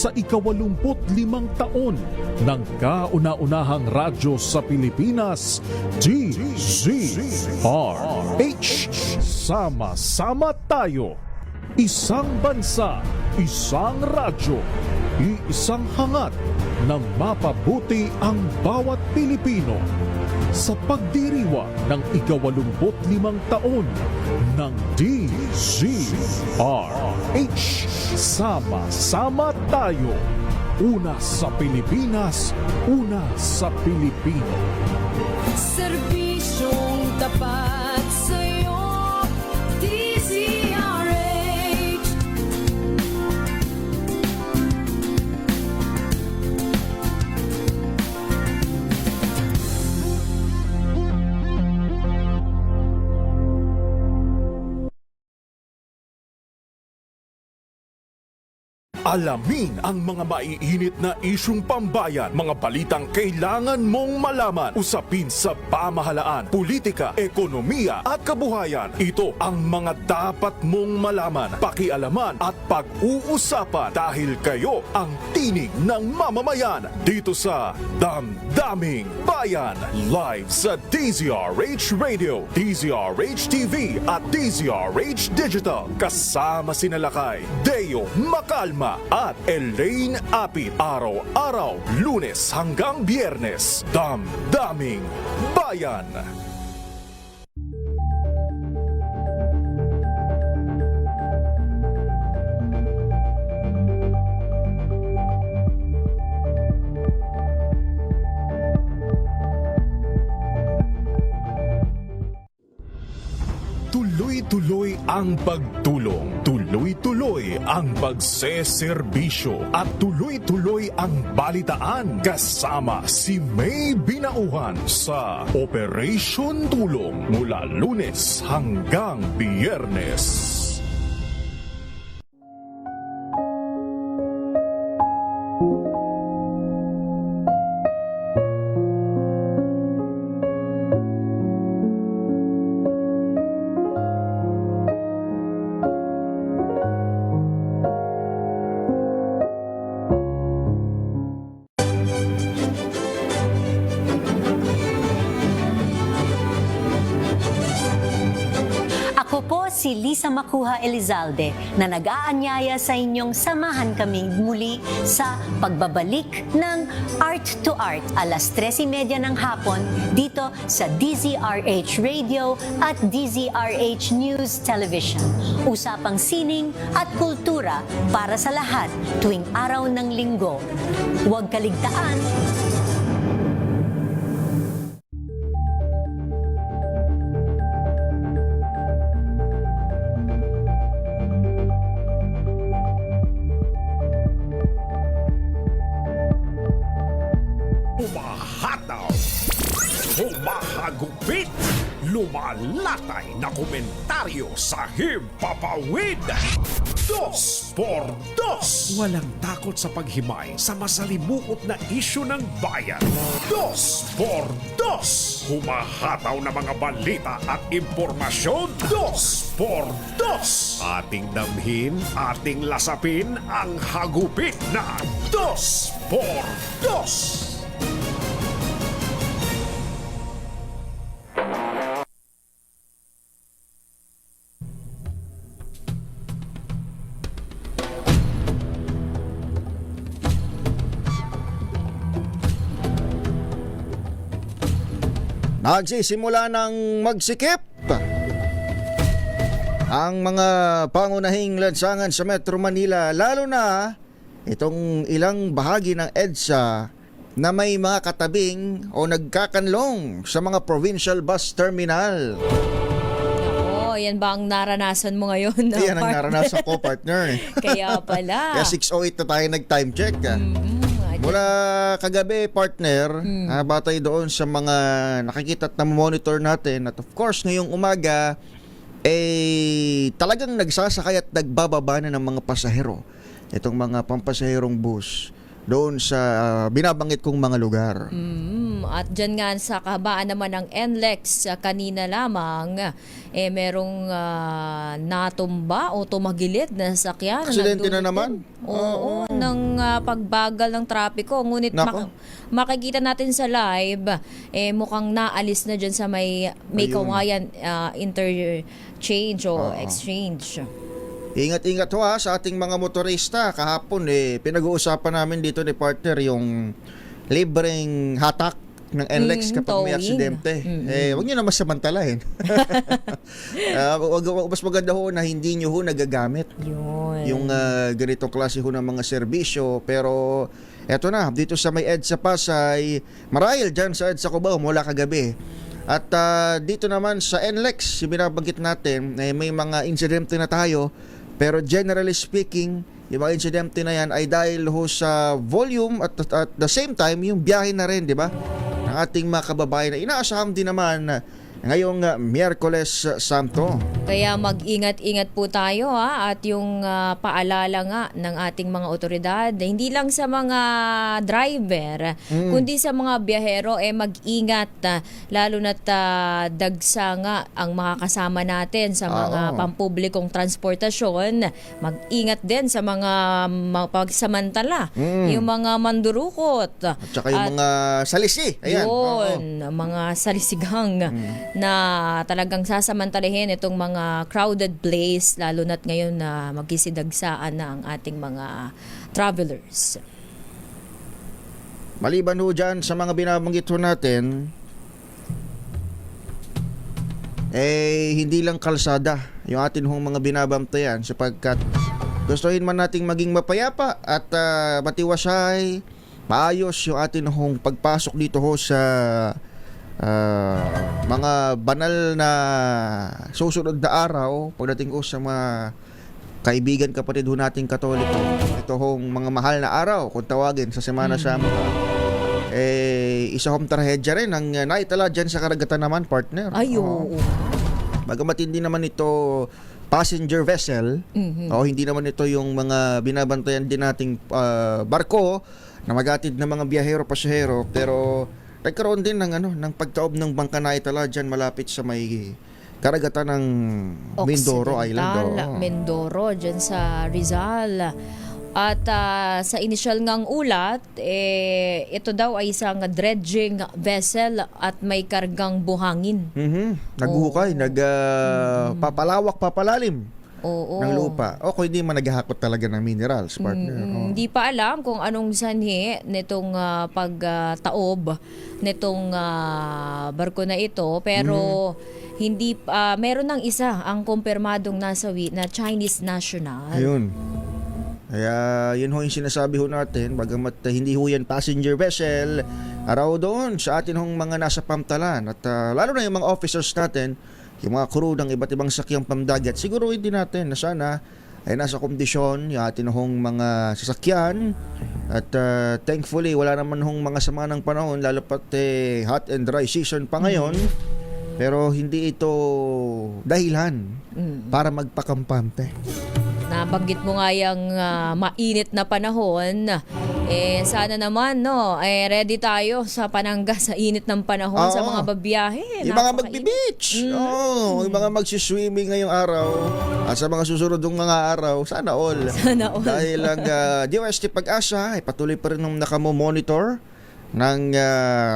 sa 85 taon ng kauna-unahang radyo sa Pilipinas, DZRH. Sama-sama tayo. Isang bansa, isang radyo, iisang hangat na mapabuti ang bawat Pilipino. Sa pagdiriwang ng 85 taon ng DZRH, sama-sama tayo. Una sa Pilipinas, una sa Pilipino. Serbisyong tapat sa'yo, DZRH. Alamin ang mga maiinit na isyung pambayan, mga balitang kailangan mong malaman, usapin sa pamahalaan, politika, ekonomiya at kabuhayan. Ito ang mga dapat mong malaman, pakialaman at pag-uusapan dahil kayo ang tinig ng mamamayan dito sa Damdaming Bayan. Live sa DZRH Radio, DZRH TV at DZRH Digital. Kasama sina Lakay, Deo Macalma at Elaine Apit. Araw-araw, Lunes hanggang Biyernes. Damdaming Bayan. Tuloy-tuloy ang pagtulong, tuloy-tuloy ang pagseserbisyo at tuloy-tuloy ang balitaan kasama si May Binauhan sa Operation Tulong mula Lunes hanggang Biyernes. Ako po si Lisa Macuja Elizalde na nag-aanyaya sa inyong samahan kami muli sa pagbabalik ng Art to Art alas 3:30 ng hapon dito sa DZRH Radio at DZRH News Television. Usapang sining at kultura para sa lahat tuwing araw ng linggo. Huwag kaligtaan. Humahataw, humahagupit, lumalatay na komentaryo sa himpapawid. 2x2. Walang takot sa paghimay sa masalimuot na isyu ng bayan. 2x2. Humahataw na mga balita at impormasyon. 2x2. Ating damhin, ating lasapin ang hagupit na 2x2. Nagsisimula ng magsikip ang mga pangunahing lansangan sa Metro Manila, lalo na itong ilang bahagi ng EDSA na may mga katabing o nagkakanlong sa mga provincial bus terminal. Oo, yan ba ang naranasan mo ngayon? Yan ang naranasan ko, partner. Kaya pala. Kaya 6:08 na tayo nag-time check. Mula kagabi, partner, batay doon sa mga nakikita at na-monitor natin, at of course ngayong umaga talagang nagsasakay at nagbababa na ng mga pasahero itong mga pampasaherong bus doon sa binabanggit kong mga lugar. At dyan nga sa kahabaan naman ng NLEX kanina lamang, merong natumba o tumagilid na sasakyan. Aksidente na naman? Oo, ng pagbagal ng trapiko. Ngunit Nako. makikita natin sa live, mukhang naalis na dyan sa may Ayun. Kawayan interchange o exchange. Ingat-ingat ho sa ating mga motorista. Kahapon pinag-uusapan namin dito ni partner yung libreng hatak ng NLEX kapag may towing. aksidente. Huwag nyo na masamantalahin. Mas maganda ho na hindi nyo ho nagagamit Yun. yung ganitong klase ho ng mga serbisyo. Pero eto na, dito sa may EDSA Pasay, marahil dyan sa EDSA Cubao mula kagabi. At dito naman sa NLEX, yung binabanggit natin, may mga insidente na tayo. Pero generally speaking, yung mga insidente na yan ay dahil ho sa volume at the same time, yung biyahe na rin, di ba? Ng ating mga kababayan na inaasahan din naman ngayong Miyerkules Santo. Kaya mag-ingat-ingat po tayo at yung paalala nga ng ating mga otoridad, hindi lang sa mga driver, kundi sa mga biyahero mag-ingat, lalo na't dagsa nga ang mga kasama natin sa mga pampublikong transportasyon. Mag-ingat din sa mga pagsamantala, yung mga mandurukot. At saka yung mga salisi. Ayan. Yun, mga salisigang na talagang sasamantalahin itong mga crowded place, lalo na't ngayon na magkisidagsaan na ang ating mga travelers. Maliban ho dyan sa mga binabanggit ho natin, hindi lang kalsada yung atin hong mga binabantayan sapagkat gustuhin man nating maging mapayapa at matiwasay, maayos yung atin hong pagpasok dito ho sa mga banal na susunod na araw pagdating ko sa mga kaibigan kapatid ho nating Katoliko. Ito hong mga mahal na araw kung tawagin sa Semana Santa. Isa hong trahedya rin ang naitala dyan sa karagatan naman, partner. Ay, oo. Bagamat hindi naman ito passenger vessel, hindi naman ito yung mga binabantayan din nating barko na magatid ng mga biyahero, pasahero, pero nagkaroon din ng pagtaob ng bangka na itala dyan malapit sa may karagatan ng Mindoro Island. Occidental, Mindoro, dyan sa Rizal. At sa initial ngang ulat, ito daw ay isang dredging vessel at may kargang buhangin. Naghukay, papalawak, papalalim ng lupa. O kung hindi man naghahakot talaga ng minerals, partner. Hindi pa alam kung anong sanhi nitong pagtaob nitong barko na ito, pero hindi meron ng isa ang kumpirmadong nasawi na Chinese national. Ayun. Kaya yun ho yung sinasabi ho natin, bagamat hindi ho yan passenger vessel, araw doon sa atin hong mga nasa pamtalan at lalo na yung mga officers natin, yung mga crew ng iba't ibang sakyang pamdagat, siguruhin din natin na sana ay nasa kondisyon yung atin hong mga sasakyan at thankfully wala naman hong mga sama ng panahon, lalo pat hot and dry season pa ngayon, pero hindi ito dahilan para magpakampante. Nabanggit mo nga yung mainit na panahon. Sana naman, ready tayo sa panangga sa init ng panahon sa mga babiyahe. Yung mga magbi-beach. Yung mga magsiswimming ngayong araw. At sa mga susunod ng mga araw, sana all. Sana all. Dahil ang DOST Pag-asa ay patuloy pa rin nakamomonitor ng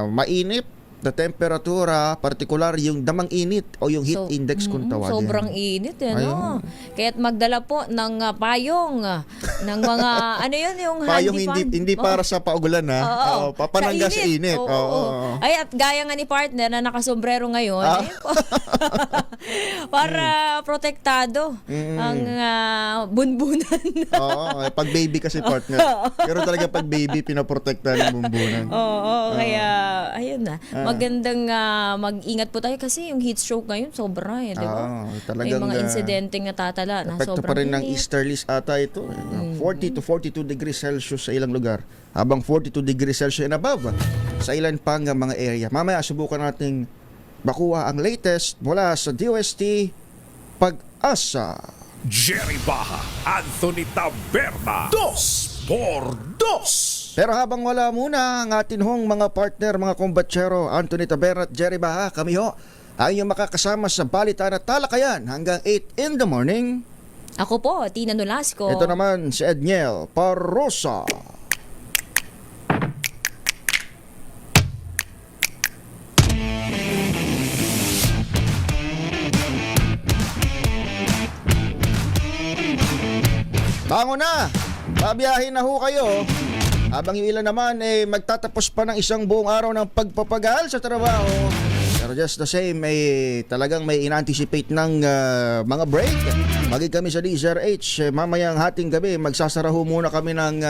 mainit na temperatura, partikular yung damang init o yung heat index kung tawagin. Sobrang init, no? Kaya't magdala po ng payong, ng mga, ano yun, yung payong handy fan. hindi para sa paugulan, ha? Papanangga sa init. Oo. Ay, at gaya nga ni partner na nakasombrero ngayon, para protektado ang bunbunan. Pag baby kasi, partner. Pero talaga pag baby, pinaprotektahan ng bumbunan. Kaya, ayun na. Magandang mag-ingat po tayo kasi yung heat stroke ngayon sobra di ba? May mga insidente nga tatala na epekto sobrang pa rin ng init. easterlies ata ito. 40 to 42 degrees Celsius sa ilang lugar. Habang 42 degrees Celsius and above sa ilan pang mga area. Mamaya subukan nating bakuha ang latest mula sa DOST Pag-asa. Jerry Baha, Anthony Taberna, Dos por 2. Pero habang wala muna ang atin hong mga partner, mga kombatsero, Anthony Taberna at Jerry Baha, kami ho ay inyong makakasama sa Balitaan at Talakayan hanggang 8 in the morning. Ako po, Tina Nolasco. Ito naman si Edniel Parrosa. Bango na! Babiyahin na ho kayo. Habang yung ilan naman magtatapos pa ng isang buong araw ng pagpapagal sa trabaho. Pero just the same, talagang may in-anticipate ng mga break. Magig kami sa DZRH. Mamayang hating gabi, magsasara ho muna kami ng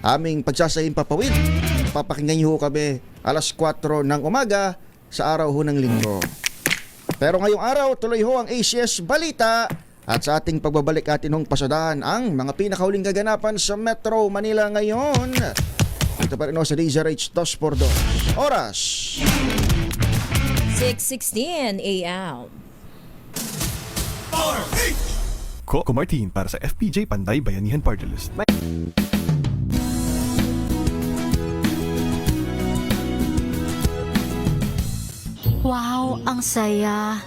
aming pagsasahing papawid. Papakinggan niyo ho kami alas 4 ng umaga sa araw ho ng linggo. Pero ngayong araw, tuloy ho ang ACS Balita. At sa ating pagbabalik atin hong pasadahan ang mga pinakahuling kaganapan sa Metro Manila ngayon. Ito pa rin sa DZRH 2x2. Oras 6:16 a.m. Coco Martin para sa FPJ Panday Bayanihan Party List. Wow, ang saya.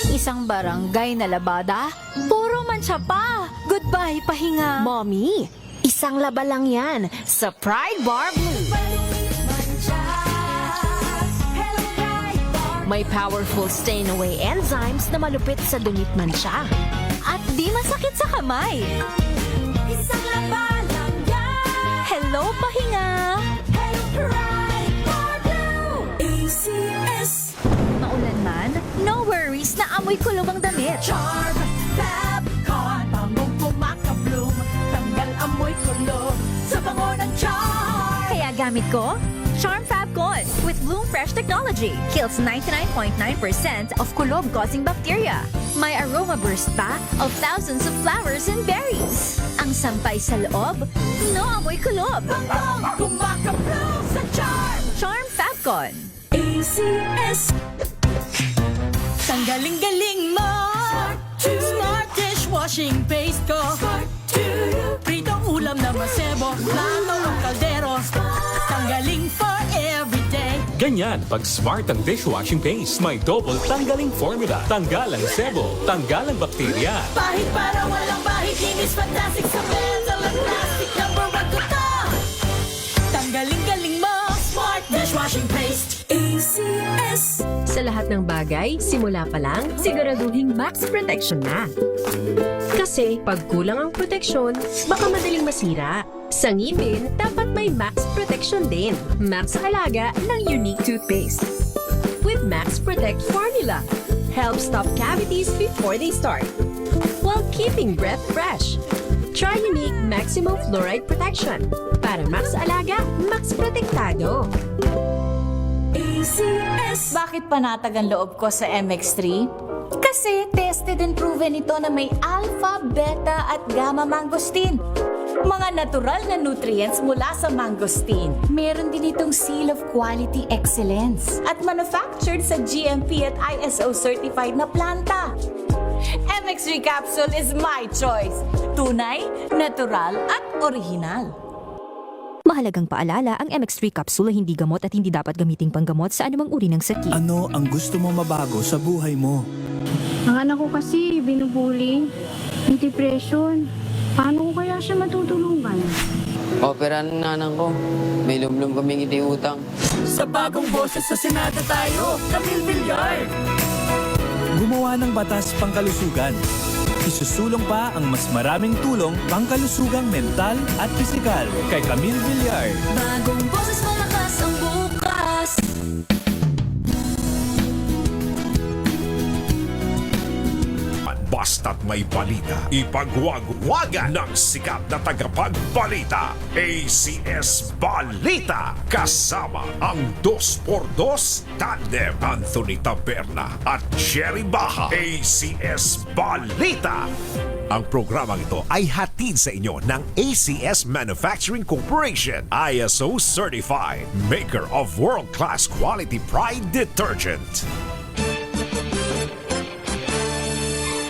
Isang barangay na labada, puro mancha pa. Goodbye, pahinga. Mommy, isang laba lang yan sa Pride Bar Blue. May powerful stain-away enzymes na malupit sa dunit mancha. At di masakit sa kamay. Isang laba lang yan. Hello, pahinga. Hello, Pride Bar Blue. ACS. Maulan man, no worries na amoy kulong ang damit. Charm Fabcon, bangong pumakabloom, tanggal amoy kulong sa bango ng Charm. Kaya gamit ko, Charm Fabcon with Bloom Fresh Technology. Kills 99.9% of kulob-causing bacteria. May aroma burst pa of thousands of flowers and berries. Ang sampay sa loob, no amoy kulob. Bangong pumakabloom sa Charm. Charm Fabcon. ACS. Tanggaling-galing mo. Smart dishwashing paste ko. Pritong ulam na masebo. Plato ng kaldero. Tanggaling for everyday. Ganyan pag smart ang dishwashing paste. May double tanggaling formula. Tanggal ang sebo, tanggal ang bakterya. Bahid para walang bahid. Linis fantastic sa metal at plastic. Number 1 ko to. Tanggaling-galing mo. Smart dishwashing paste. ACS. Sa lahat ng bagay, simula pa lang, siguraduhing max protection na. Kasi pag kulang ang proteksyon, baka madaling masira. Sa ngipin, dapat may max protection din. Max Alaga ng Unique Toothpaste. With Max Protect Formula. Help stop cavities before they start. While keeping breath fresh. Try Unique Maximum Fluoride Protection. Para Max Alaga, Max Protektado. ACS. Bakit panatag ang loob ko sa MX3? Kasi tested and proven ito na may alpha, beta at gamma mangosteen. Mga natural na nutrients mula sa mangosteen. Meron din itong seal of quality excellence at manufactured sa GMP at ISO certified na planta. MX3 capsule is my choice. Tunay, natural at original. Mahalagang paalala, ang MX3 capsule ay hindi gamot at hindi dapat gamiting panggamot sa anumang uri ng sakit. Ano ang gusto mo mabago sa buhay mo? Ang anak ko kasi binubuli, may depression. Paano ko kaya siya matutulungan? Opera ng nanang ko. May lumlum kaming itiutang. Sa bagong boses sa Senado tayo, Camille Villar! Gumawa ng batas pangkalusugan. Isusulong pa ang mas maraming tulong pangkalusugang mental at pisikal kay Camille Villar. Bagong boses, malakas ang bukas. Basta't may balita, ipagwagwagan ng sikat na tagapagbalita. ACS Balita. Kasama ang 2x2 tandem Anthony Taberna at Jerry Baha. ACS Balita. Ang programang ito ay hatid sa inyo ng ACS Manufacturing Corporation, ISO Certified, maker of world-class quality Pride detergent.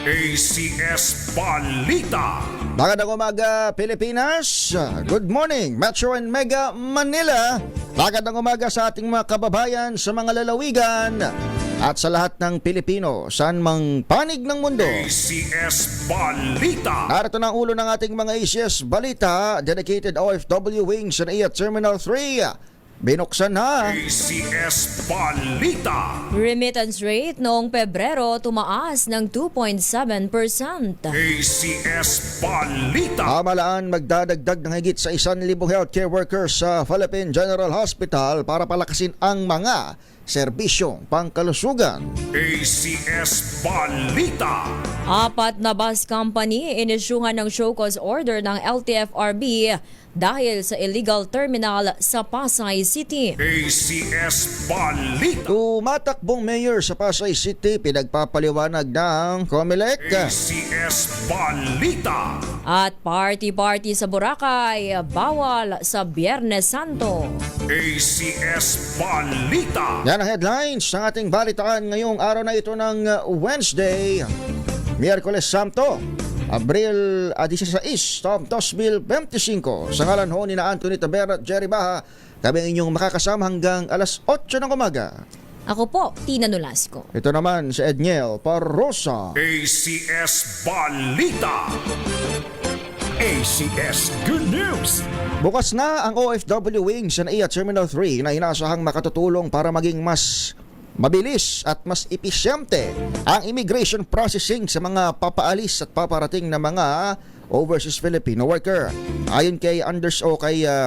ACS Balita. Magandang umaga, Pilipinas. Good morning, Metro and Mega Manila. Magandang umaga sa ating mga kababayan sa mga lalawigan at sa lahat ng Pilipino saan mang panig ng mundo. ACS Balita. Narito na ang ulo ng ating mga ACS Balita. Dedicated OFW Wings sa NAIA Terminal 3. Binuksan na. ACS Balita. Remittance rate noong Pebrero tumaas ng 2.7%. ACS Balita. Pamahalaan magdadagdag ng higit sa 1,000 healthcare workers sa Philippine General Hospital para palakasin ang mga serbisyong pangkalusugan. ACS Balita. 4 na bus company inisyuhan ng show cause order ng LTFRB dahil sa illegal terminal sa Pasay City. ACS Balita. Tumatakbong mayor sa Pasay City, pinagpapaliwanag ng COMELEC. ACS Balita. At party-party sa Boracay, bawal sa Biyernes Santo. ACS Balita. Yan ang headlines ng ating balitaan ngayong araw na ito ng Wednesday, Miyerkules Santo, Abril 16, 2025. Sa ngalan ho ni na Anthony Tabera at Jerry Baha, kami ang inyong makakasama hanggang alas 8 ng umaga. Ako po, Tina Nolasco. Ito naman si Edniel Parrosa. ACS Balita. ACS Good News. Bukas na ang OFW Wings sa NAIA Terminal 3 na inaasahang makatutulong para maging mas mabilis at mas episyente ang immigration processing sa mga papaalis at paparating na mga overseas Filipino worker. Ayon kay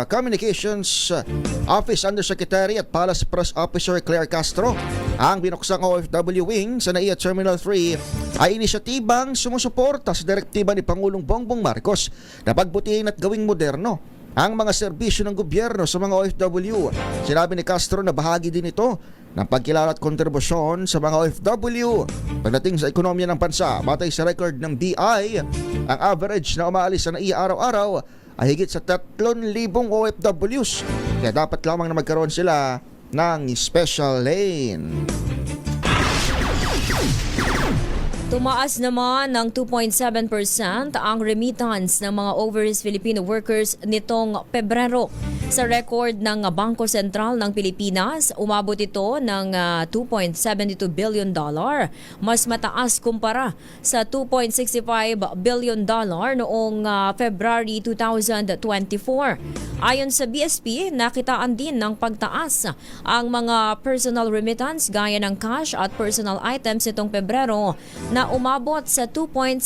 Communications Office Undersecretary at Palace Press Officer Claire Castro, ang binuksang OFW Wing sa NAIA Terminal 3 ay inisyatibang sumusuporta sa direktiba ni Pangulong Bongbong Marcos na pagbutihin at gawing moderno ang mga serbisyo ng gobyerno sa mga OFW. Sinabi ni Castro na bahagi din ito ng pagkilala at kontribusyon sa mga OFW pagdating sa ekonomiya ng bansa. Batay sa record ng BI, ang average na umaalis sa NAIA araw-araw ay higit sa 3,000 OFWs. Kaya dapat lamang na magkaroon sila ng special lane. Tumaas naman ng 2.7% ang remittance ng mga overseas Filipino workers nitong Pebrero. Sa record ng Bangko Sentral ng Pilipinas, umabot ito ng $2.72 billion, mas mataas kumpara sa $2.65 billion noong February 2024. Ayon sa BSP, nakitaan din ng pagtaas ang mga personal remittance gaya ng cash at personal items nitong Pebrero na umabot sa 2.6%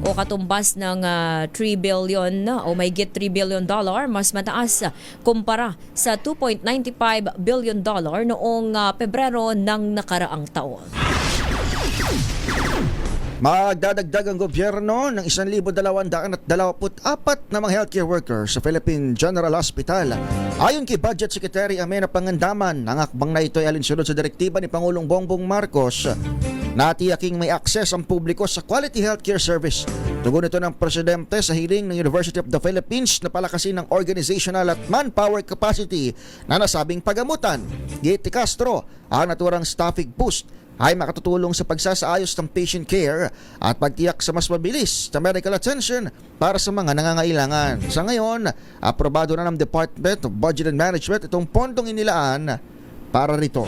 o katumbas ng 3 billion o mahigit $3 billion, mas mataas kumpara sa $2.95 billion noong Pebrero ng nakaraang taon. Magdadagdag ang gobyerno ng 1,224 na mga healthcare workers sa Philippine General Hospital. Ayon kay Budget Secretary Amena Pangandaman, ang akbang na ito ay alinsunod sa direktiba ni Pangulong Bongbong Marcos na tiyaking may akses ang publiko sa quality healthcare service. Tugon ito ng Presidente sa hiling ng University of the Philippines na palakasin ng organizational at manpower capacity na nasabing pagamutan. Giti Castro, ang naturang staffing boost ay makatutulong sa pagsasaayos ng patient care at pagtiyak sa mas mabilis na medical attention para sa mga nangangailangan. Sa ngayon, aprobado na ng Department of Budget and Management itong pondong inilaan para rito.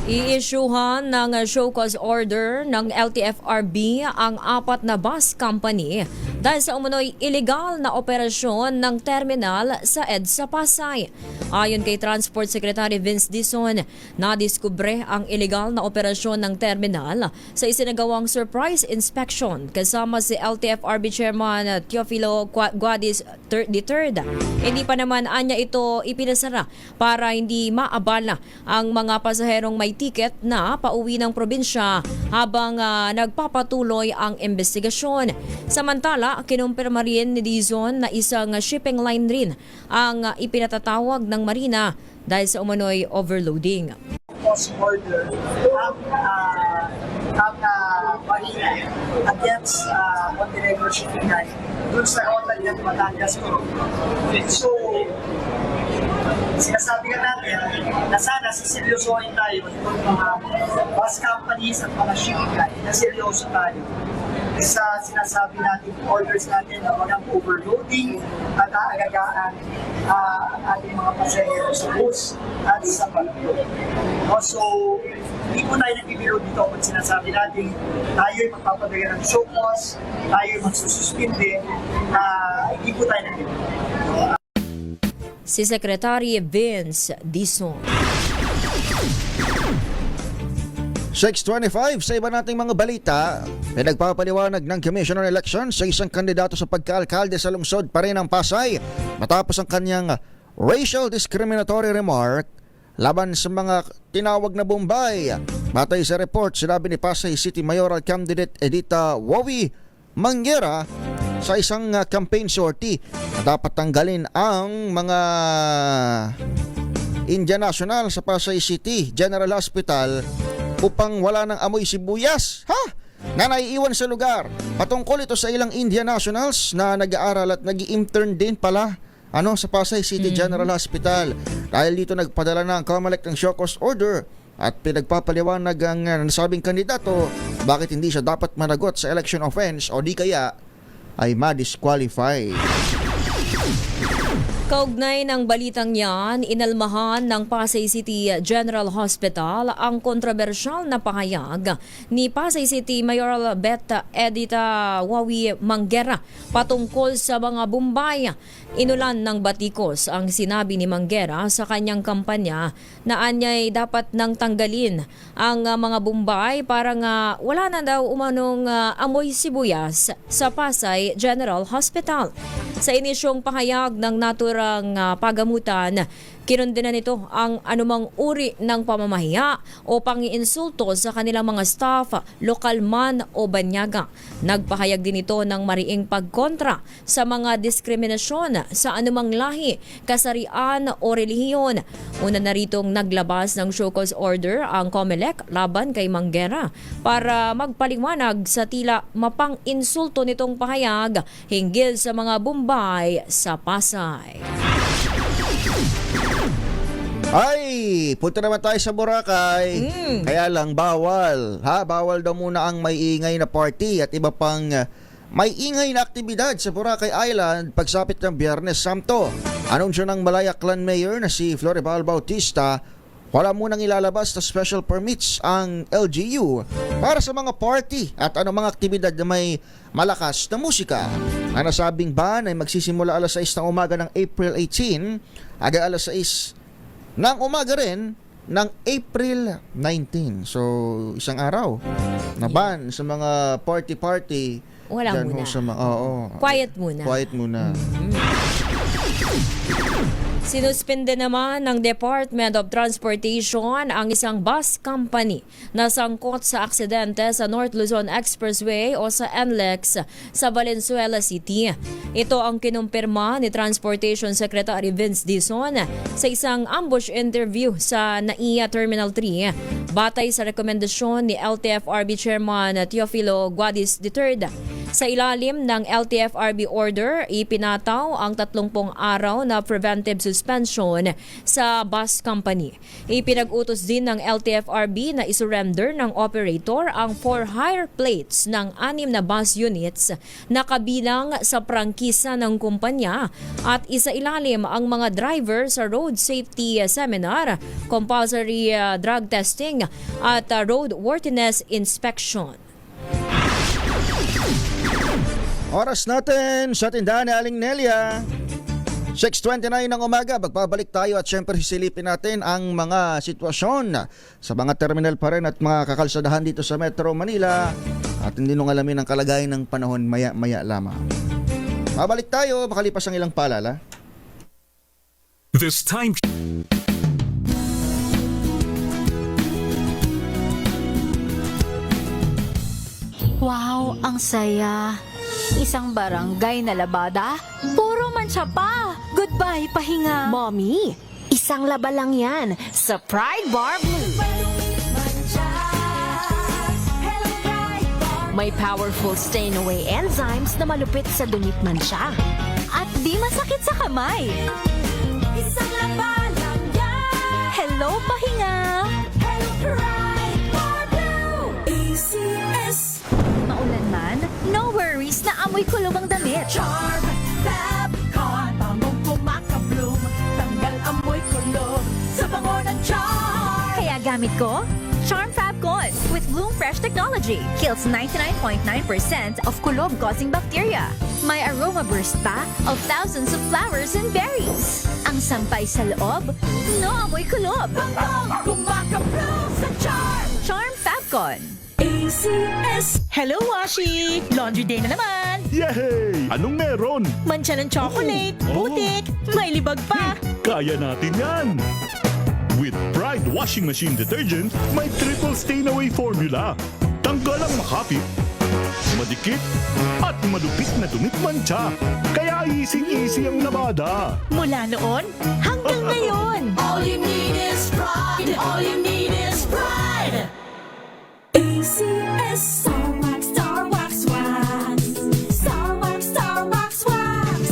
I-issuehan ng show cause order ng LTFRB ang 4 na bus company dahil sa umunoy illegal na operasyon ng terminal sa EDSA Pasay. Ayon kay Transport Secretary Vince Dizon, nadiskubre ang illegal na operasyon ng terminal sa isinagawang surprise inspection kasama si LTFRB Chairman Teofilo Guadis III. Hindi pa naman anya ito ipinasara para hindi maabala ang mga pasaherong may tiket na pauwi ng probinsya habang nagpapatuloy ang investigasyon. Samantala, kinumpirma rin ni Dizon na isang shipping line rin ang ipinatatawag ng Marina dahil sa umano'y overloading. Order ang Marina against Montenegro shipping line dun sa online at Batangas ko. So, sinasabi ka natin, na sana siseryosohin tayo itong mga bus companies at mga shipping line na seryoso tayo sa sinasabi natin, orders natin na walang overloading at aagagaan ang ating mga pasahero sa bus at sa palyo. So, hindi po tayo nagbibiro dito kung sinasabi natin tayo'y magpapadagan ng show cause, tayo'y magsususpinde, hindi po tayo nagbibiro. Si Secretary Vince Dizon. 6:25 sa iba nating mga balita, pinagpapaliwanag ng Commission on Elections sa isang kandidato sa pagkaalkalde sa lungsod pa rin ng Pasay matapos ang kanyang racial discriminatory remark laban sa mga tinawag na Bombay. Batay sa report, sinabi ni Pasay City Mayoral Candidate Edita Wawi Manguera sa isang campaign sortie na dapat tanggalin ang mga Indian National sa Pasay City General Hospital upang wala ng amoy sibuyas na naiiwan sa lugar. Patungkol ito sa ilang Indian Nationals na nag-aaral at nag-i-intern din pala sa Pasay City General Hospital. Dahil dito nagpadala na ang COMELEC ng show cause order at pinagpapaliwanag ang nasabing kandidato bakit hindi siya dapat managot sa election offense o di kaya ay ma-disqualify. Kaugnay ng balitang yan, inalmahan ng Pasay City General Hospital ang kontrobersyal na pahayag ni Pasay City Mayoral Beta Edita Wawi Manguera patungkol sa mga Bombay. Inulan ng batikos ang sinabi ni Manguera sa kanyang kampanya na anyay dapat nang tanggalin ang mga Bombay para nga wala na daw umanong amoy sibuyas sa Pasay General Hospital. Sa inisyong pahayag ng naturang pagamutan, kinundena nito ang anumang uri ng pamamahiya o pangiinsulto sa kanilang mga staff, lokal man o banyaga. Nagpahayag din ito ng mariing pagkontra sa mga diskriminasyon sa anumang lahi, kasarian o relihiyon. Una na ritong naglabas ng show cause order ang COMELEC laban kay Manguera para magpaliwanag sa tila mapang-insulto nitong pahayag hinggil sa mga Bombay sa Pasay. Ay, punta naman tayo sa Boracay. Kaya lang bawal. Bawal daw muna ang may ingay na party at iba pang may ingay na aktibidad sa Boracay Island pagsapit ng Biyernes Santo. Anunsyo ng Malaya Clan Mayor na si Floribal Bautista, wala munang ilalabas na special permits ang LGU para sa mga party at mga aktibidad na may malakas na musika. Ang nasabing ban ay magsisimula alas 6 ng umaga ng April 18 hanggang alas 6 ng umaga rin ng April 19. So, isang araw na ban sa mga party-party. Wala muna. Quiet muna. Quiet muna. Sinuspinde naman ng Department of Transportation ang isang bus company na sangkot sa aksidente sa North Luzon Expressway o sa NLEX sa Valenzuela City. Ito ang kinumpirma ni Transportation Secretary Vince Dizon sa isang ambush interview sa NAIA Terminal 3 batay sa rekomendasyon ni LTFRB Chairman Teofilo Guadis III. Sa ilalim ng LTFRB order, ipinataw ang 30 araw na preventive suspension sa bus company. Ipinag-utos din ng LTFRB na isurrender ng operator ang 4 hire plates ng 6 na bus units na kabilang sa prangkisa ng kumpanya at isailalim ang mga driver sa road safety seminar, compulsory drug testing at road worthiness inspection. Oras natin sa tindahan ni Aling Nelia. 6:29 ng umaga, magbabalik tayo at syempre sisilipin natin ang mga sitwasyon sa mga terminal pa rin at mga kakalsadahan dito sa Metro Manila at hindi nung alamin ang kalagayan ng panahon maya-maya lamang. Mabalik tayo makalipas ang ilang paalala. This time... Wow, ang saya. Isang barangay na labada, puro mancha pa. Goodbye, pahinga. Mommy, isang laba lang yan sa Pride Bar Blue. May powerful stain-away enzymes na malupit sa dumit mancha. At di masakit sa kamay. Isang laba lang yan. Hello, amoy kulob ang damit. Charm Fabcon, bangong kumaka-bloom. Tanggal amoy kulob sa bango ng Charm. Kaya gamit ko Charm Fabcon with Bloom Fresh technology. Kills 99.9% of kulob-causing bacteria. May aroma burst pa of thousands of flowers and berries. Ang sampay sa loob, no amoy kulob. Bangong kumaka-bloom sa Charm. Charm Fabcon. ACS. Hello, Washi! Laundry day na naman! Yay! Anong meron? Mancha ng chocolate, putik, may libag pa! Kaya natin yan! With Pride Washing Machine Detergent, may triple stain away formula. Tanggal ang makapit, madikit, at madupit na dumit mancha. Kaya easy-easy ang labada. Mula noon hanggang ngayon! All you need is pride. All you need is pride. ACS Star Wax, Star Wax Wax. Star Wax, Star Wax Wax.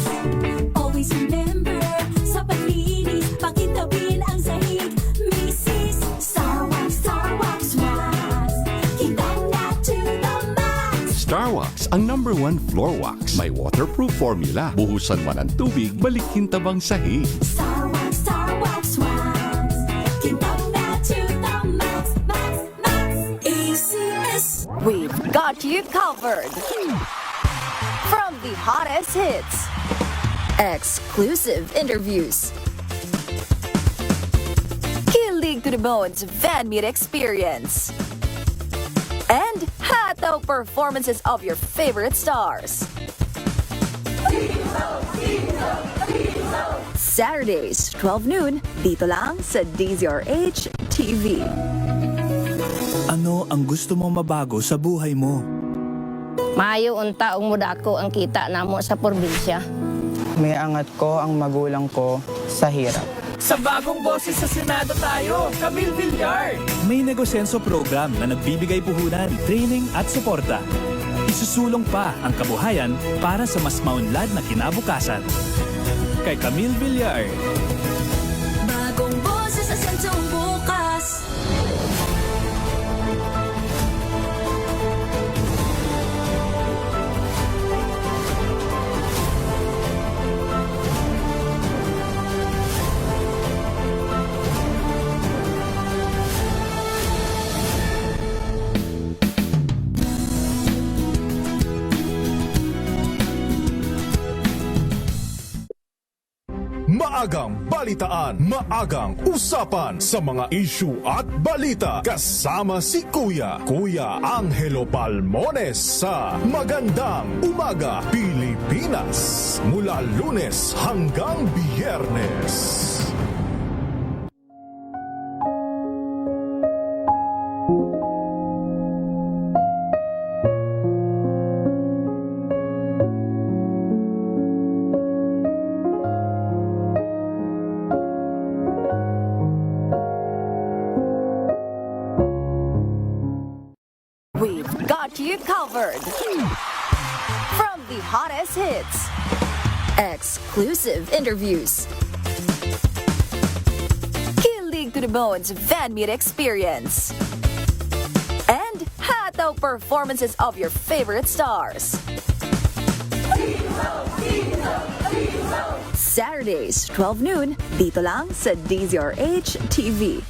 Always remember, sa paglinis, pakitabin ang sahig. Mrs. Star Wax, Star Wax Wax. Kitang na to the max. Star Wax, ang #1 floor wax. May waterproof formula. Buhusan man ang tubig, balikin tabang sahig. Star Wax, Star Wax Wax. Kitang na to the max, max, max. ACS. We've got you covered. From the hottest hits, exclusive interviews, kilig to the bones fan meet experience, and hataw performances of your favorite stars. Saturdays, 12 noon, dito lang sa DZRH TV. Ano ang gusto mo mabago sa buhay mo? Maayo unta ug mudako ang kita namo sa probinsya. May angat ko ang magulang ko sa hirap. Sa bagong boses sa Senado tayo, Camille Villar. May negosyenso program na nagbibigay puhunan, training at suporta. Isusulong pa ang kabuhayan para sa mas maunlad na kinabukasan. Kay Camille Villar. Bagong boses sa sentong bukas. Maagang balitaan, maagang usapan sa mga issue at balita. Kasama si Kuya Angelo Palmones sa Magandang Umaga Pilipinas. Mula Lunes hanggang Biyernes. We've got you covered. From the hottest hits, exclusive interviews, kilig to the bones fan meet experience, and hataw performances of your favorite stars. Saturdays, 12 noon, dito lang sa DZRH TV.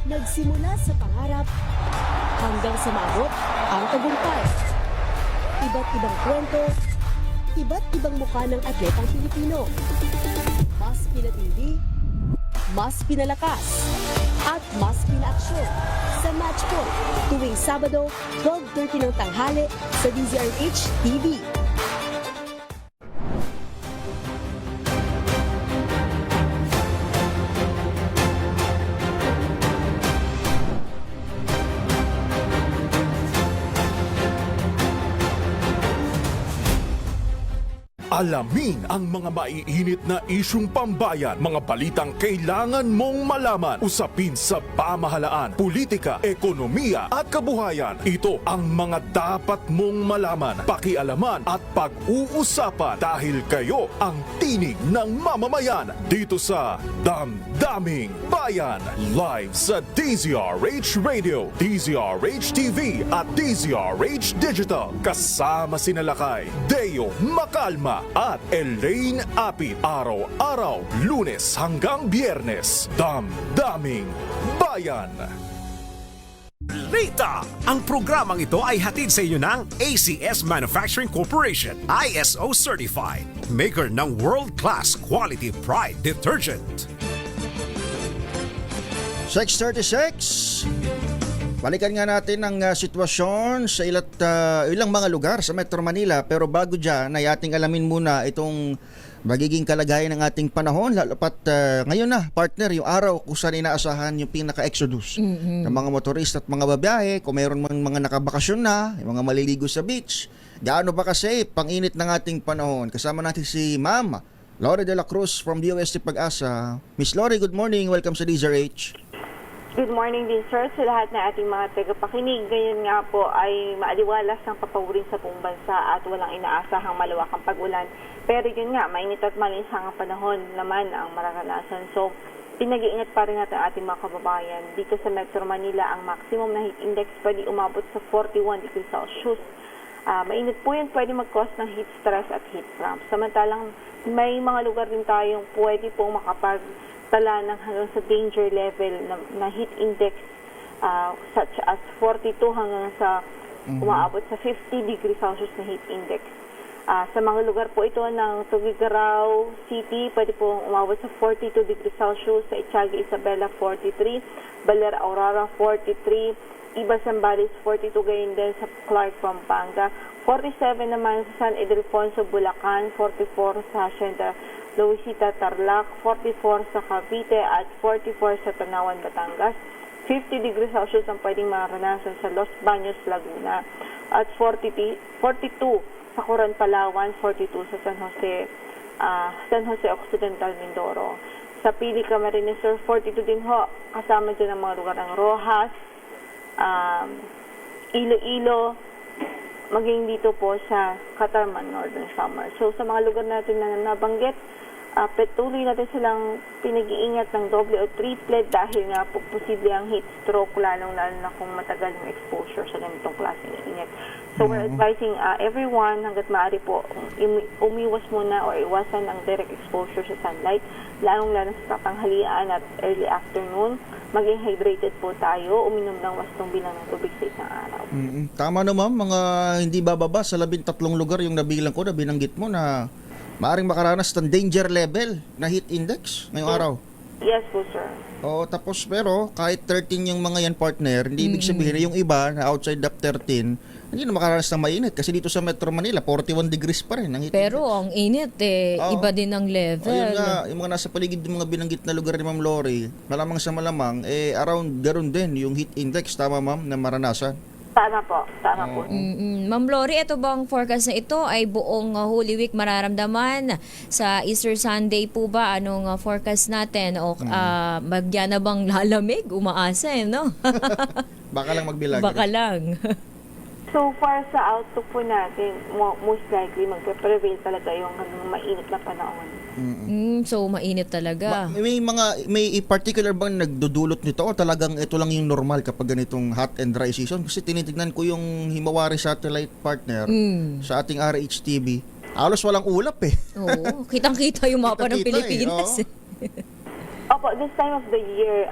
Nagsimula sa pangarap hanggang sa maabot ang tagumpay. Iba't ibang kwento, iba't ibang mukha ng atletang Pilipino. Mas pinatindi, mas pinalakas, at mas pinaaksyon sa Match Point tuwing Sabado, 12:30 ng tanghali sa DZRH TV. Alamin ang mga maiinit na isyung pambayan, mga balitang kailangan mong malaman, usapin sa pamahalaan, politika, ekonomiya at kabuhayan. Ito ang mga dapat mong malaman, pakialaman at pag-uusapan dahil kayo ang tinig ng mamamayan dito sa Damdaming Bayan. Live sa DZRH Radio, DZRH TV at DZRH Digital. Kasama sina Lakay, Deo Macalma at Elaine Apit. Araw-araw, Lunes hanggang Biyernes. Damdaming Bayan. Rita! Ang programang ito ay hatid sa inyo ng ACS Manufacturing Corporation, ISO Certified, maker ng world-class quality Pride detergent. 6:36. Balikan nga natin ang sitwasyon sa ilang mga lugar sa Metro Manila. Pero bago dyan, ay ating alamin muna itong magiging kalagayan ng ating panahon. Lalo pat ngayon na, partner, yung araw kung saan inaasahan yung pinaka-exodus ng mga motorista at mga babiyahe. Kung mayroon mga nakabakasyon na, yung mga maliligo sa beach. Gaano ba kasi pang-init ng ating panahon? Kasama natin si Ma'am Lori de la Cruz from DOST Pag-asa. Miss Lori, good morning. Welcome sa DZRH. Good morning din, sir, sa lahat ng ating mga tagapakinig. Ngayon nga po ay maaliwalas ng papawirin sa buong bansa at walang inaasahang malawakang pag-ulan. Pero yun nga, mainit at malinsang ang panahon naman ang mararanasan. So, pinag-iingat pa rin natin ating mga kababayan. Dito sa Metro Manila, ang maximum na heat index pwede umabot sa 41 degrees Celsius. Mainit po yun, pwede mag-cause ng heat stress at heat cramps. Samantalang may mga lugar din tayong pwede pong makapagtala ng hanggang sa danger level na heat index such as 42 hanggang sa umaabot sa 50 degrees Celsius na heat index. Sa mga lugar po ito ng Tuguegarao City, pwede pong umabot sa 42 degrees Celsius, sa Itiaga Isabela 43, Baler Aurora 43, Iba Zambales 42, gayon din sa Clark, Pampanga, 47 naman sa San Ildefonso, Bulacan, 44 sa Hacienda Luisita, Tarlac, 44 sa Cavite at 44 sa Tanawan, Batangas. 50 degrees Celsius ang pwedeng maranasan sa Los Baños, Laguna at 42 sa Coron, Palawan, 42 sa San Jose Occidental, Mindoro. Sa Pili, Camarines Sur, 42 din ho, kasama dyan ang mga lugar ng Rojas, Iloilo, maging dito po sa Catarman, Northern Samar. So sa mga lugar natin na nabanggit, patuloy natin silang pinag-iingat ng doble o triple dahil nga po posible ang heat stroke, lalo na kung matagal yung exposure sa ganitong klaseng init. So we're advising everyone hanggat maaari po umiwas muna o iwasan ang direct exposure sa sunlight, lalong-lalo sa tanghalian at early afternoon. Maging hydrated po tayo, uminom ng wastong bilang ng tubig sa isang araw. Tama na, ma'am, mga hindi bababa sa 13 lugar yung nabilang ko na binanggit mo na maaring makaranas ng danger level na heat index ngayong araw. Yes po, sir. Oo, tapos pero kahit 13 yung mga yan, partner, hindi ibig sabihin na yung iba na outside of 13 hindi na makaranas ng mainit kasi dito sa Metro Manila 41 degrees pa rin ang heat Pero index. ang init iba din ang level. Ayun nga, yung mga nasa paligid ng mga binanggit na lugar ni Ma'am Lori, malamang sa malamang around garon din yung heat index, tama ma'am, na maranasan. Tama po. Ma'am Lori, ito bang forecast na ito ay buong Holy Week mararamdaman? Sa Easter Sunday po ba? Anong forecast natin? O bagya na bang lalamig? Umaasa no? Baka lang magbilag. Baka lang. So far sa outlook po natin, most likely magpe-prevail talaga yung mainit na panahon. So mainit talaga. May particular bang nagdudulot nito o talagang ito lang yung normal kapag ganitong hot and dry season? Kasi tinitignan ko yung Himawari satellite, partner sa ating RH-TV. Halos walang ulap Oo, kitang-kita yung mapa ng Pilipinas. Opo, this time of the year,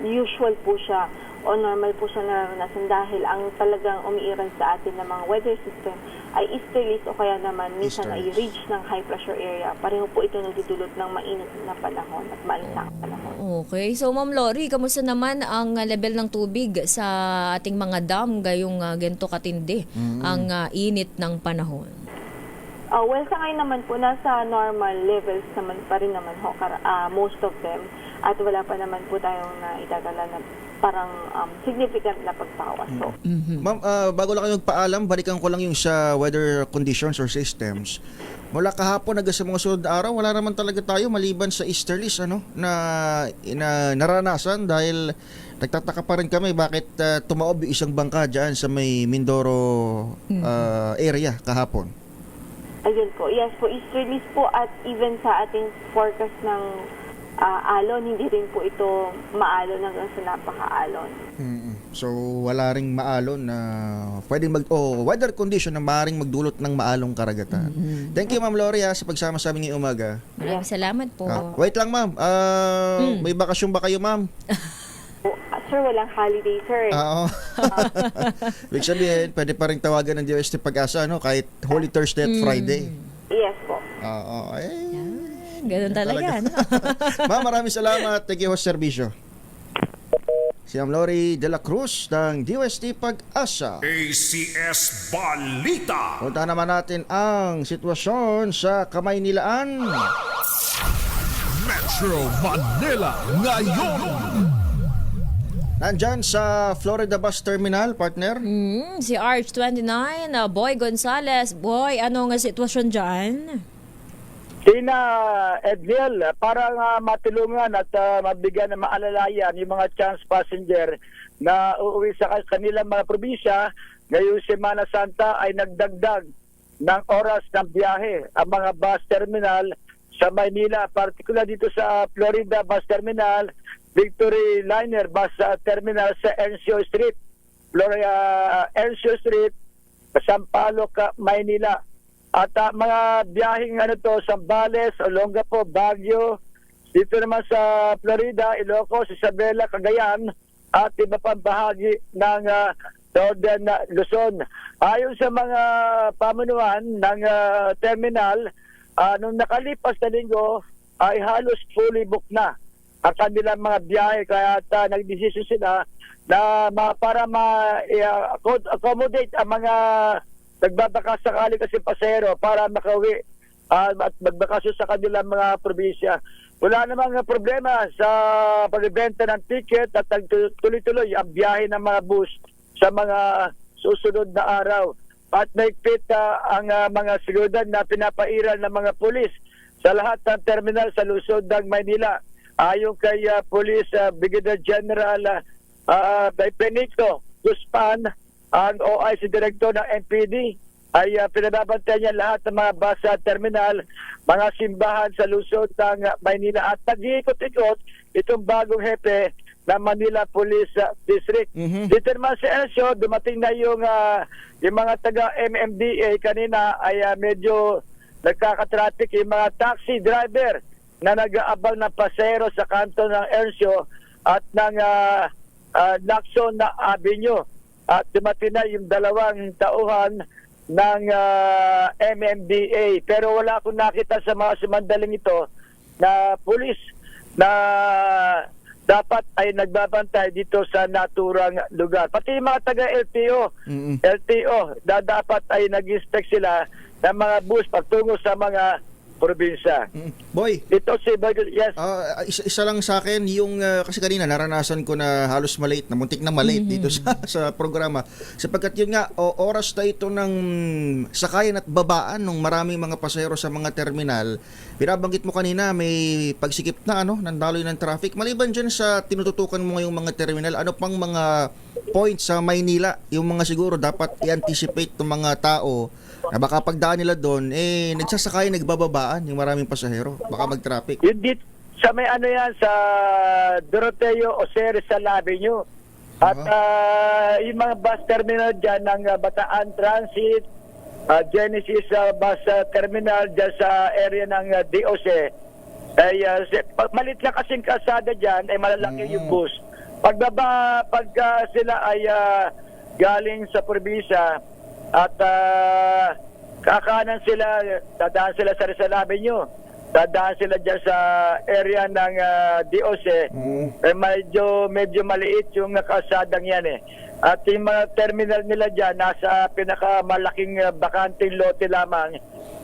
usual po siya o normal po siya naranasan dahil ang talagang umiiral sa atin ng mga weather system ay easterlies o kaya naman minsan ay ridge ng high pressure area. Pareho po ito nagdudulot ng mainit na panahon at maalinsang panahon. Okay. So, Ma'am Lori, kamusta naman ang level ng tubig sa ating mga dam gayong ganito katindi ang init ng panahon? Well, sa ngayon naman po, nasa normal levels naman pa rin naman ho, most of them. At wala pa naman po tayong itagala na parang significant na pagbawas. So, Ma'am, bago lang kayo magpaalam, balikan ko lang yung sa weather conditions or systems. Mula kahapon hanggang sa mga sunod na araw, wala naman talaga tayo maliban sa easterlies na naranasan dahil nagtataka pa rin kami bakit tumaob yung isang bangka dyan sa may Mindoro area kahapon. ayun po, yes po, easterlies po at even sa ating forecast ng alon, hindi rin po ito maalon hanggang sa napaka-alon. So wala ring maalon na pwedeng weather condition na maaaring magdulot ng maalong karagatan. Thank you Ma'am Lori sa pagsama sa amin ngayong umaga. Maraming salamat po. Wait lang Ma'am, may bakasyon ba kayo Ma'am? Sir, walang holiday, sir. Oo. Ibig sabihin, pwede pa rin tawagan ng DOST Pag-asa kahit Holy Thursday at Friday. Yes po. Oo. Ganun talaga. Ma'am, maraming salamat. Thank you, host serbisyo. Si Ma'am Lori de la Cruz ng DOST Pag-asa. ACS Balita. Punta naman natin ang sitwasyon sa Kamaynilaan. Metro Manila ngayon. Nandyan sa Florida Bus Terminal, partner. Si Arch 29, Boy Gonzales. Boy, ano nga sitwasyon dyan? Tina Edniel, para matulungan at mabigyan ng maalalayan yung mga chance passenger na uuwi sa kanilang mga probinsya, ngayong Semana Santa ay nagdagdag ng oras ng biyahe ang mga bus terminal sa Maynila, particular dito sa Florida Bus Terminal, Victory Liner Bus Terminal sa Encio Street, Encio Street, Sampaloc, Maynila. At mga biyaheng Zambales, Olongapo, Baguio, dito naman sa Florida, Ilocos, Isabela, Cagayan, at iba pang bahagi ng Northern Luzon. Ayon sa mga pamunuan ng terminal, nung nakalipas na linggo ay halos fully booked na ang kanilang mga biyahe, kaya nagdesisyon sila na para ma-accommodate ang mga nagbabaka sakali kasi pasero para makauwi at magbakasyon sa kanilang mga probinsya. Wala namang problema sa pagbebenta ng ticket at tuloy-tuloy ang biyahe ng mga bus sa mga susunod na araw. At naigpit ang mga seguridad na pinapairal ng mga pulis sa lahat ng terminal sa lungsod ng Maynila. Ayon kay Police Brigadier General Benito Guzman, ang OIC Director ng NPD, ay pinababantayan niya lahat ng mga bus terminal, mga simbahan sa lungsod ng Maynila at nag-iikot-ikot itong bagong hepe ng Manila Police District. Dito naman sa Encio, dumating na yung mga taga MMDA kanina ay medyo nagkakatraffic yung mga taxi driver na nag-aabang ng pasero sa kanto ng Encio at ng Lacson na Avenue. At dumating na yung dalawang tauhan ng MMDA. Pero wala akong nakita sa mga sumandaling ito na pulis na dapat ay nagbabantay dito sa naturang lugar. Pati yung mga taga-LTO, dapat ay nag-inspect sila ng mga bus patungo sa mga probinsya. Boy, dito si Bagel, yes. Isa lang sa akin yung kasi kanina naranasan ko na halos malate, na muntik na malate dito sa programa. Sapagkat yun nga oras na ito ng sakayan at babaan ng maraming mga pasahero sa mga terminal. Binabanggit mo kanina may pagsikip na nandaloy ng traffic. Maliban dyan sa tinututukan mo ngayong mga terminal, ano pang mga points sa Maynila yung mga siguro dapat i-anticipate ng mga tao na baka pagdaan nila doon, nagsasakay, nagbababaan yung maraming pasahero. Baka mag-traffic. Yun dito, sa may yan, sa Doroteo Oser sa Avenue. At yung mga bus terminal dyan ng Bataan Transit, Genesis Bus Terminal dyan sa area ng DOC, ay malit lang kasing kasada dyan, ay malalaki yung bus. Pag sila ay galing sa probinsya, at kakanan sila, dadaan sila sa Rizal Avenue, dadaan sila dyan sa area ng DOC, medyo maliit yung kasadang yan At yung mga terminal nila dyan, nasa pinakamalaking bakanting lote lamang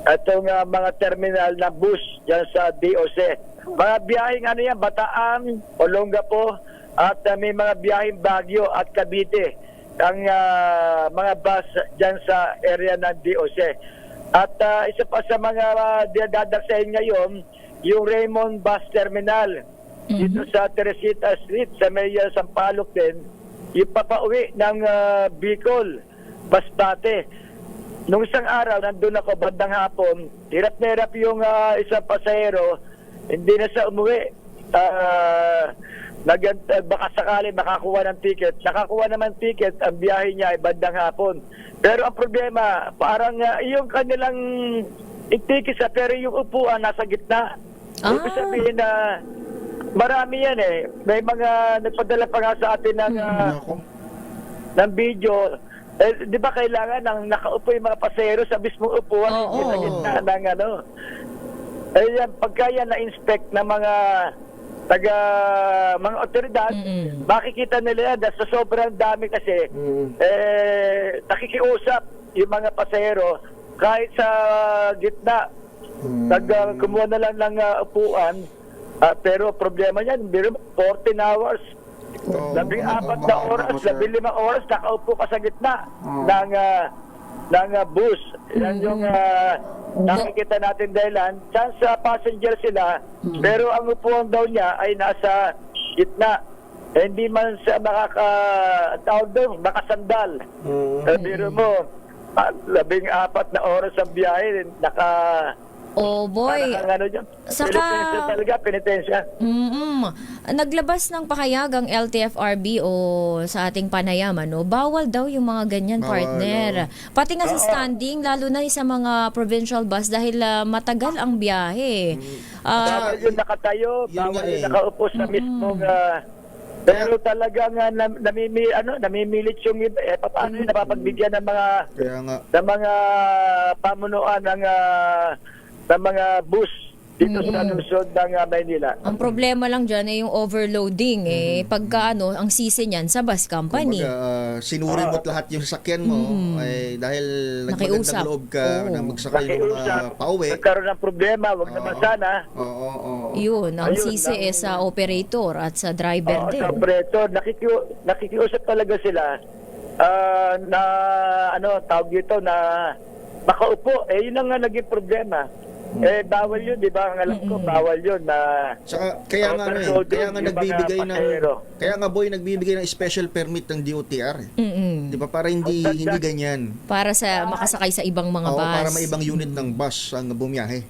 itong mga terminal na bus dyan sa DOC. Mga biyaheng Bataan, Olongapo, at may mga biyaheng Baguio at Cavite ang mga bus dyan sa area ng DOC. At isa pa sa mga dadaksahin ngayon, yung Raymond Bus Terminal dito sa Teresita Street sa may Sampaloc din, yung papauwi ng Bicol, Masbate. Nung isang araw, nandun ako bandang hapon, hirap na hirap yung isang pasahero, hindi na siya umuwi. Baka sakali makakuha ng ticket. Nakakuha naman ticket, ang biyahe niya ay bandang hapon. Pero ang problema, parang yung kanilang ticket sa pero yung upuan nasa gitna. Ibig sabihin na marami yan eh. May mga nagpadala pa nga sa atin ng video. Di ba kailangan ng nakaupo yung mga pasahero sa mismong upuan sa gitna ng ano. Yan, pagka yan na-inspect ng mga mga otoridad, makikita nila yan dahil sa sobrang dami kasi nakikiusap yung mga pasahero kahit sa gitna kumuha na lang ng upuan, pero problema yan 14 hours 14 na oras 15 oras nakaupo ka sa gitna ng bus. Yan yung nakikita natin dahilan. Sa passenger sila, pero ang upuan daw niya ay nasa gitna. Hindi man siya makasandal. Biro mo, 14 na oras ang biyahe, Oh boy. Saka penitensya. Naglabas ng pahayag ang LTFRB o sa ating panayam, bawal daw yung mga ganyan, partner. Pati nga sa standing, lalo na sa mga provincial bus dahil matagal ang biyahe. Bawal yung nakatayo, bawal yung nakaupo sa mismong pero talagang namimilit yung iba. Paano yung napapagbigyan ng mga pamunuan ng mga bus dito sa lungsod ng Maynila. Ang problema lang dyan ay yung overloading. Pagka ang sisi niyan sa bus company. Sinuri mo't lahat yung sasakyan mo dahil nagmagandang loob ka na magsakay ng mga pauwi. Nagkaroon ng problema, wag naman sana. Yun, ang sisi sa operator at sa driver din. Sa operator, nakikiusap talaga sila na tawag dito na makaupo. Yun ang naging problema. Bawal yun, di ba? Ang alam ko, bawal yun na... Saka, kaya nga nagbibigay ng special permit ng DOTR. Di ba? Para hindi ganyan. Para sa makasakay sa ibang mga bus. Para may ibang unit ng bus ang bumiyahe.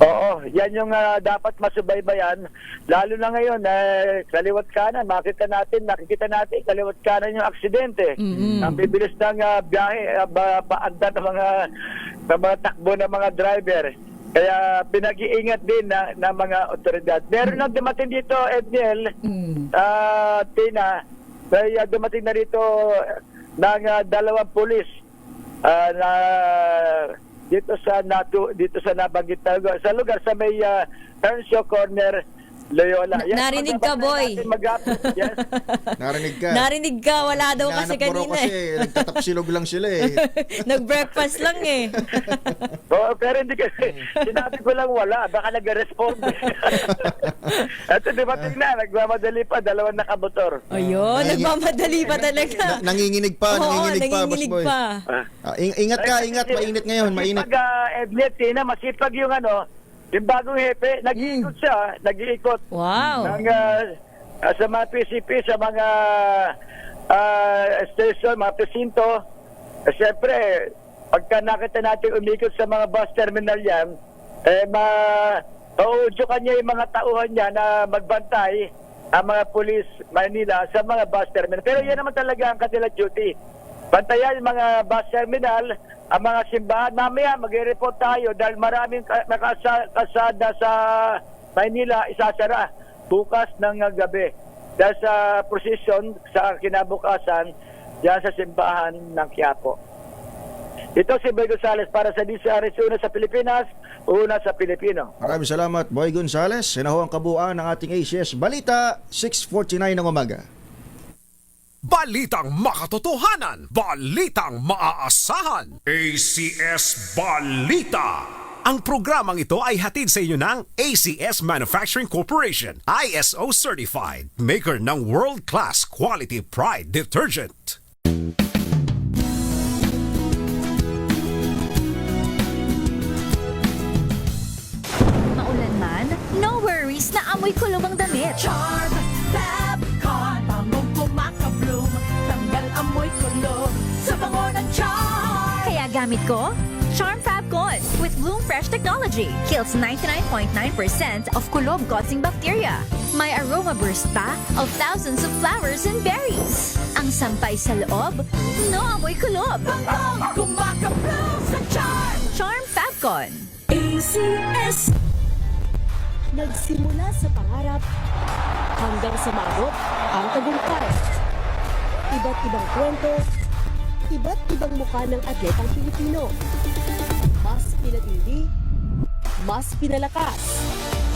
Oo, yan yung dapat masubaybayan. Lalo na ngayon, kaliwat kanan, nakikita natin, kaliwat kanan yung aksidente. Ang bibilis ng biyahe, paanda ng mga takbo ng mga driver. Kaya pinag-iingat din na mga otoridad. Meron na dumating dito, Edniel, Tina, may dumating na rito ng 2 pulis na dito sa nabanggit na lugar sa may Erncio Corner, Loyola. Narinig ka, boy. Yes. Narinig ka. Wala daw kasi kanina. Kasi nagtatapsilog lang sila Nag-breakfast lang Pero hindi kasi, sinabi ko lang wala. Baka nag-respond. At dumating na, nagmamadali pa, 2 nakamotor. Ayun, nagmamadali pa talaga. Nanginginig pa, boss boy. Ingat ka, mainit ngayon, mainit. Edlet, masipag yung yung bagong hepe, nag-iikot siya, Wow. Sa mga PCP, sa mga station, mga presinto. Siyempre, pagka nakita natin umikot sa mga bus terminal yan, mauudyo kanya yung mga tauhan niya na magbantay ang mga pulis Manila sa mga bus terminal. Pero yan naman talaga ang kanilang duty. Bantayan yung mga bus terminal, ang mga simbahan. Mamaya mag-report tayo dahil maraming kasada sa Maynila isasara bukas ng gabi. Dahil sa procession sa kinabukasan diyan sa simbahan ng Quiapo. Ito si Boy Gonzales para sa DCRS, una sa Pilipinas, una sa Pilipino. Maraming salamat, Boy Gonzales. Yan ho ang kabuuan ng ating ACS Balita, 6:49 ng umaga. Balitang makatotohanan, balitang maaasahan. ACS Balita. Ang programang ito ay hatid sa inyo ng ACS Manufacturing Corporation, ISO Certified, maker ng world-class quality Pride detergent. Maulan man, no worries na amoy kulog ang damit. Charm Fabcon, bangong kumakabloom, tanggal amoy kulog sa bango ng Charm. Kaya gamit ko, Charm Fabcon with Bloom Fresh technology. Kills 99.9% of kulob-causing bacteria. May aroma burst pa of thousands of flowers and berries. Ang sampay sa loob, no amoy kulob. Bangong kumakabloom sa Charm. Charm Fabcon. ACS. Nagsimula sa pangarap hanggang sa maabot ang tagumpay. Iba't ibang kwento, iba't ibang mukha ng atletang Pilipino. Mas pinatindi, mas pinalakas,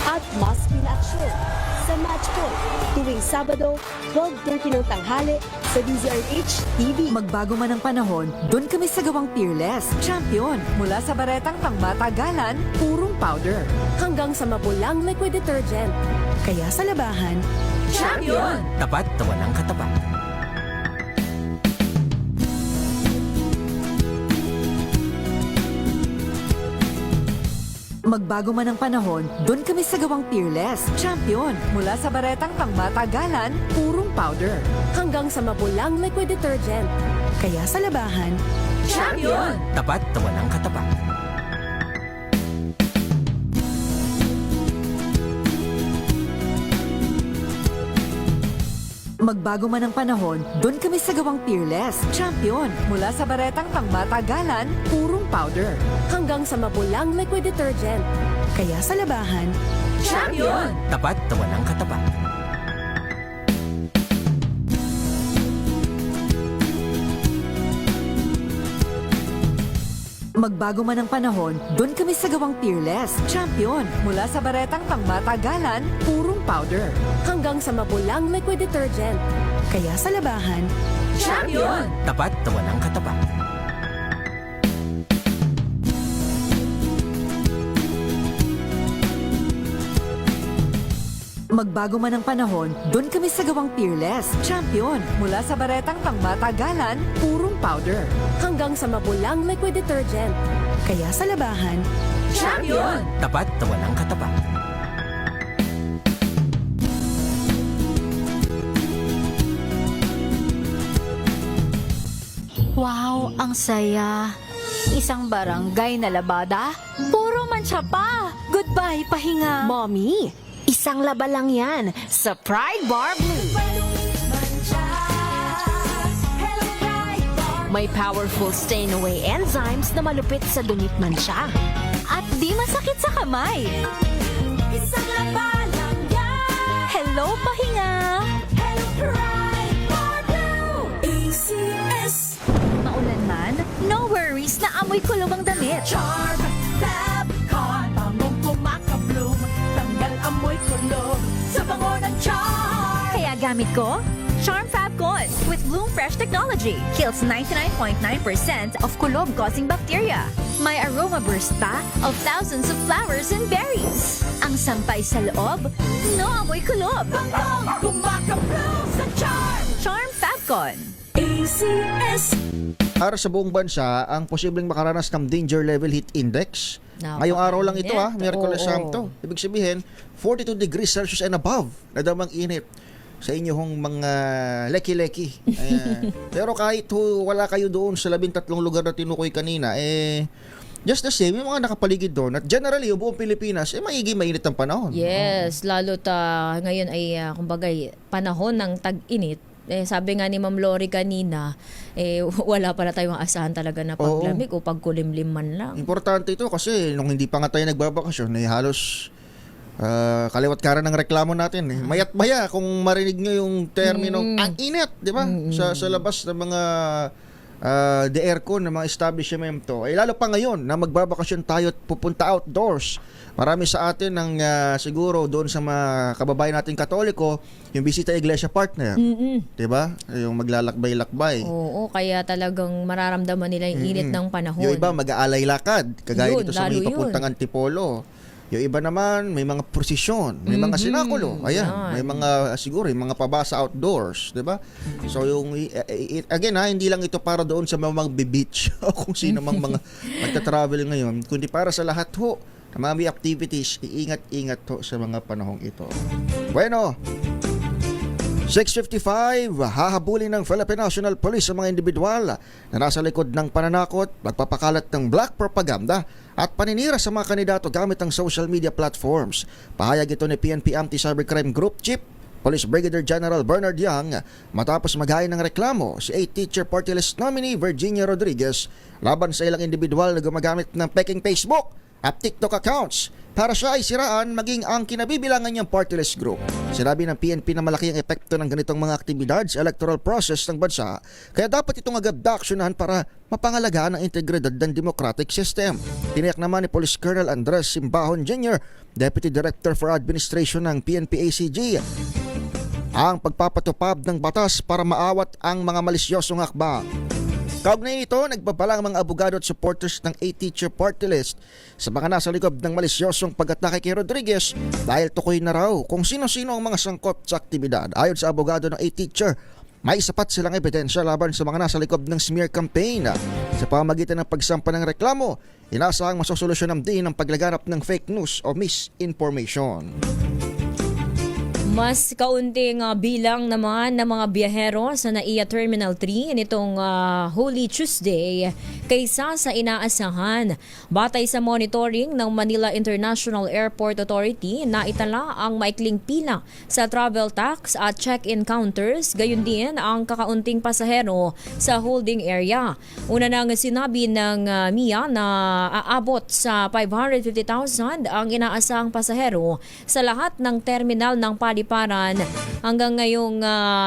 at mas pinaaksyon sa Match Point tuwing Sabado, 12:30 ng tanghali sa DZRH TV. Magbago man ang panahon, doon kami sa gawang Peerless, champion. Mula sa baretang pangmatagalan, purong powder. Hanggang sa mapulang liquid detergent. Kaya sa labahan, Champion! Tapat na walang katapat. Magbago man ang panahon, doon kami sa gawang Peerless, champion. Mula sa baretang pangmatagalan, purong powder. hanggang sa mapulang liquid detergent. Kaya sa labahan, Champion! Tapat na walang katapat. Magbago man ang panahon, doon kami sa gawang Peerless, champion. Mula sa baretang pangmatagalan, purong powder. hanggang sa mapulang liquid detergent. Kaya sa labahan, Champion! Tapat na walang katapat. Magbago man ang panahon, doon kami sa gawang Peerless, champion. Mula sa baretang pangmatagalan, purong powder. hanggang sa mapulang liquid detergent. Kaya sa labahan, Champion! Tapat na walang katapat. Magbago man ang panahon, doon kami sa gawang Peerless, champion. Mula sa baretang pangmatagalan, purong powder. hanggang sa mapulang liquid detergent. Kaya sa labahan, Champion! Tapat na walang katapat. Wow, ang saya. Isang barangay na labada, puro mancha pa. Goodbye, pahinga. Mommy, isang laba lang yan sa Pride Bar Blue. May powerful stain-away enzymes na malupit sa dunit mansya. At di masakit sa kamay. Isang laba lang yan. Hello, pahinga. Hello, Pride Bar Blue. ACS. Maulan man, no worries na amoy kulog ang damit. Charm Fabcon, bangong kumakabloom, tanggal amoy kulog sa bango ng Charm. Kaya gamit ko, Charm Fabcon with Bloom Fresh technology. Kills 99.9% of kulob-causing bacteria. May aroma burst pa of thousands of flowers and berries. Ang sampay sa loob, no amoy kulob. Bangong kumakabloom sa Charm. Charm Fabcon. ACS. Para sa buong bansa, ang posibleng makaranas ng danger level heat index. Ngayong araw lang ito, Miyerkules Santo. Ibig sabihin, 42 degrees Celsius and above na damang init sa inyong mga leki-leki. Pero kahit wala kayo doon sa 13 lugar na tinukoy kanina, just the same, yung mga nakapaligid doon. At generally, yung buong Pilipinas, maigi mainit ang panahon. Yes, lalo't ngayon ay kumbaga panahon ng tag-init. Sabi nga ni Ma'am Lori kanina, wala pala tayong asahan talaga na paglamig o pagkulimlim man lang. Importante ito kasi nung hindi pa nga tayo nagbabakasyon, halos kaliwat karan ng reklamo natin. Mayat maya kung marinig nyo yung terminong ang init, di ba? Sa labas ng mga the aircon ng mga establishmento. Lalo pa ngayon na magbabakasyon tayo at pupunta outdoors. Marami sa atin ng siguro doon sa mga kababayan nating Katoliko, yung bisita iglesia partner. 'Di ba? Yung maglalakbay-lakbay. Oo, kaya talagang mararamdaman nila yung init ng panahon. Yung iba mag-aalay lakad, kagaya Yun, dito sa may lalo papuntang Antipolo. Yung iba naman, may mga prosesyon, may mga sinakulo. Ayan, may mga siguro, yung mga pabasa outdoors, 'di ba? So yung again hindi lang ito para doon sa mga beach o kung sino mang mga magta-travel ngayon, kundi para sa lahat ho. Na mga activities, iingat-ingat ho sa mga panahong ito. Bueno, 6:55, hahabulin ng Philippine National Police sa mga individual na nasa likod ng pananakot, magpapakalat ng black propaganda at paninira sa mga kandidato gamit ang social media platforms. Pahayag ito ni PNP Anti-Cybercrime Group Chief Police Brigadier General Bernard Yang matapos maghain ng reklamo si 8-teacher party list nominee Virginia Rodriguez laban sa ilang individual na gumagamit ng peking Facebook at TikTok accounts para siya ay siraan maging ang kinabibilangan niyang party list group. Sinabi ng PNP na malaki ang epekto ng ganitong mga aktibidad sa electoral process ng bansa, kaya dapat itong agad aksyonan para mapangalagaan ang integridad ng democratic system. Tiniyak naman ni Police Colonel Andres Simbahon Jr., Deputy Director for Administration ng PNP ACG, ang pagpapatupad ng batas para maawat ang mga malisyosong hakbang. Kaugnay nito, nagbabala ang mga abogado at supporters ng 8-teacher party list sa mga nasa likod ng malisyosong pag-atake kay Rodriguez dahil tukoy na raw kung sino-sino ang mga sangkot sa aktibidad. Ayon sa abogado ng 8-teacher, may sapat silang ebidensya laban sa mga nasa likod ng smear campaign. Sa pamamagitan ng pagsampa ng reklamo, inasahang masosolusyonan din ang paglaganap ng fake news o misinformation. Mas kaunting bilang naman ng mga biyahero sa NAIA Terminal 3 nitong Holy Tuesday kaysa sa inaasahan. Batay sa monitoring ng Manila International Airport Authority, naitala ang maikling pila sa travel tax at check-in counters, gayon din ang kakaunting pasahero sa holding area. Una nang sinabi ng MIA na aabot sa 550,000 ang inaasahang pasahero sa lahat ng terminal ng paliparan hanggang ngayong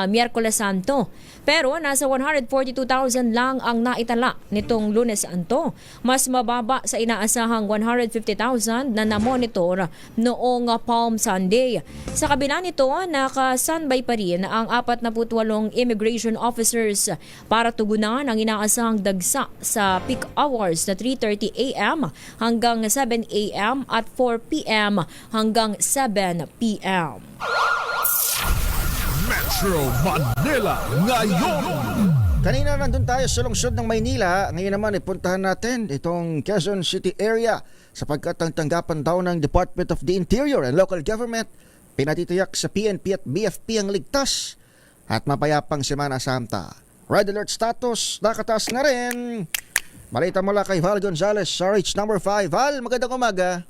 Miyerkules Santo. Pero nasa 142,000 lang ang naitala nitong Lunes Santo. Mas mababa sa inaasahang 150,000 na namonitor noong Palm Sunday. Sa kabila nito, naka-standby pa rin ang 48 immigration officers para tugunan ang inaasahang dagsa sa peak hours na 3:30 a.m. hanggang 7 a.m. at 4 p.m. hanggang 7 p.m. Metro Manila ngayon. Kanina nandun tayo sa lungsod ng Maynila. Ngayon naman ipuntahan natin itong Quezon City area sapagkat ang tanggapan daw ng Department of the Interior and Local Government pinatitiyak sa PNP at BFP ang ligtas at mapayapang Semana Santa. Red alert status nakataas na rin. Balita mula kay Val Gonzalez, RH number 5. Val, magandang umaga.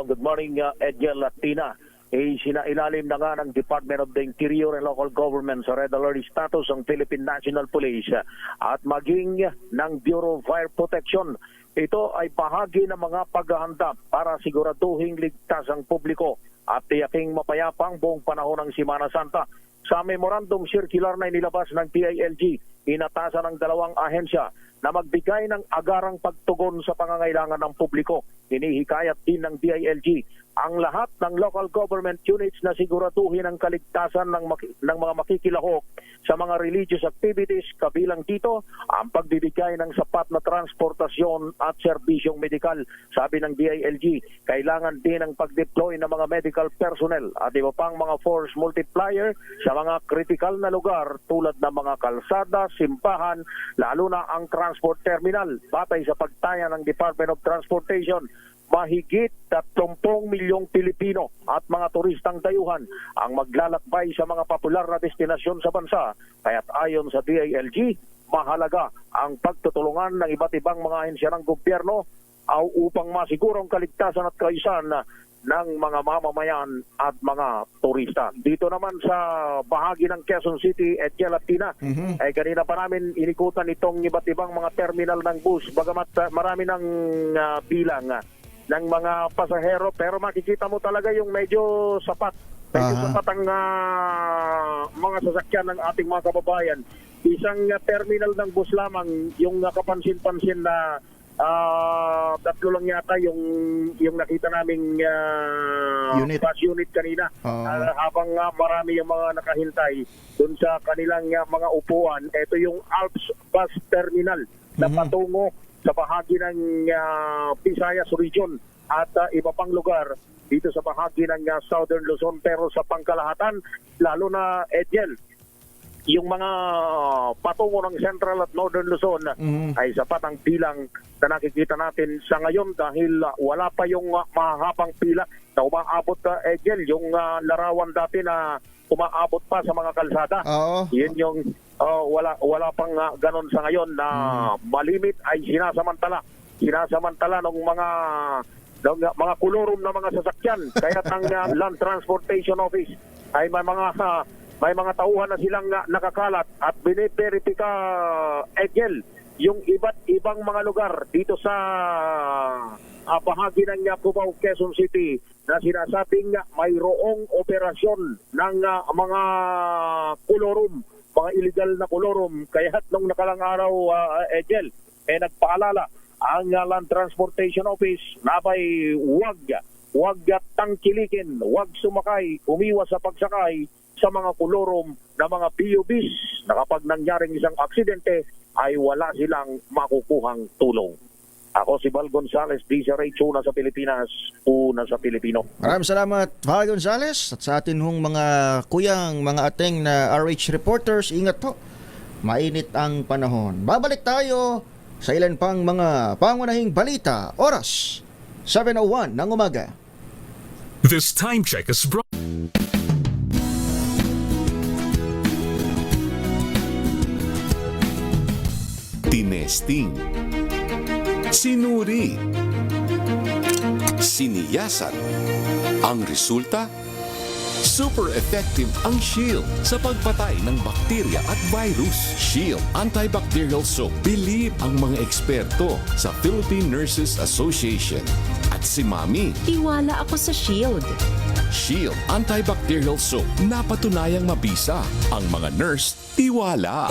Good morning, Edgel Latina. Sinailalim na nga ng Department of the Interior and Local Government sa Red Alert status ang Philippine National Police at maging ng Bureau of Fire Protection. Ito ay bahagi ng mga paghahanda para siguraduhin ligtas ang publiko at tiyaking mapayapang buong panahon ng Semana Santa. Sa memorandum circular na inilabas ng PILG, inatasan ng dalawang ahensya na magbigay ng agarang pagtugon sa pangangailangan ng publiko. Hinihikayat din ng DILG ang lahat ng local government units na siguraduhin ang kaligtasan ng mga makikilahok sa mga religious activities, kabilang dito ang pagbibigay ng sapat na transportasyon at serbisyong medikal. Sabi ng DILG, kailangan din ang pag-deploy ng mga medical personnel at iba pang mga force multiplier sa mga kritikal na lugar tulad ng mga kalsada, simbahan, lalo na ang transport terminal. Batay sa pagtaya ng Department of Transportation, mahigit 30 milyong Pilipino at mga turistang dayuhan ang maglalakbay sa mga popular na destinasyon sa bansa. Kaya't ayon sa DILG, mahalaga ang pagtutulungan ng iba't ibang mga ahensya ng gobyerno upang masigurong kaligtasan at kaayusan ng mga mamamayan at mga turista. Dito naman sa bahagi ng Quezon City at Latina, ay kanina pa namin inikutan itong iba't ibang mga terminal ng bus, bagamat marami ng bilang ng mga pasahero, pero makikita mo talaga yung medyo sapat. Medyo sapat ang mga sasakyan ng ating mga kababayan isang terminal ng bus lamang yung kapansin-pansin na tatlo lang yata yung nakita naming Unit. bus unit kanina. Habang marami yung mga nakahintay dun sa kanilang mga upuan. Ito yung Alps Bus Terminal na patungo sa bahagi ng Visayas Region at iba pang lugar dito sa bahagi ng Southern Luzon. Pero sa pangkalahatan, lalo na Edgel, yung mga patungo ng Central at Northern Luzon ay sapat ang bilang na nakikita natin sa ngayon dahil wala pa yung mahabang pila na umaabot Edgel, yung larawan dati na umaabot pa sa mga kalsada. Yun yung wala pang ganon sa ngayon na malimit ay sinasamantala ng mga kolorum na mga sasakyan. Kaya ang Land Transportation Office ay may mga tauhan na silang nakakalat at biniperipika Egel yung iba't ibang mga lugar dito sa bahagi ng Cubao, Quezon City na sinasabing mayroong operasyon ng mga kolorum, mga illegal na kolorum. Kaya nung nakalang araw, Egel, nagpaalala ang Land Transportation Office na ba'y huwag tangkilikin, huwag sumakay, umiwas sa pagsakay sa mga kolorum na mga PUBs na kapag nangyaring isang aksidente ay wala silang makukuhang tulong. Ako si Val Gonzales, DZRH, una sa Pilipinas, una sa Pilipino. Maraming salamat, Val Gonzales. At sa atin hong mga kuyang, mga ating na RH reporters, ingat po. Mainit ang panahon. Babalik tayo sa ilan pang mga pangunahing balita. Oras, 7:01 ng umaga. This time check is brought. Tinesting, sinuri, siniyasan. Ang resulta? Super effective ang Shield sa pagpatay ng bakterya at virus. Shield Antibacterial Soap. Believe ang mga eksperto sa Philippine Nurses Association. At si Mami, Tiwala ako sa Shield. Shield Antibacterial Soap. Napatunayang mabisa. Ang mga nurse, tiwala.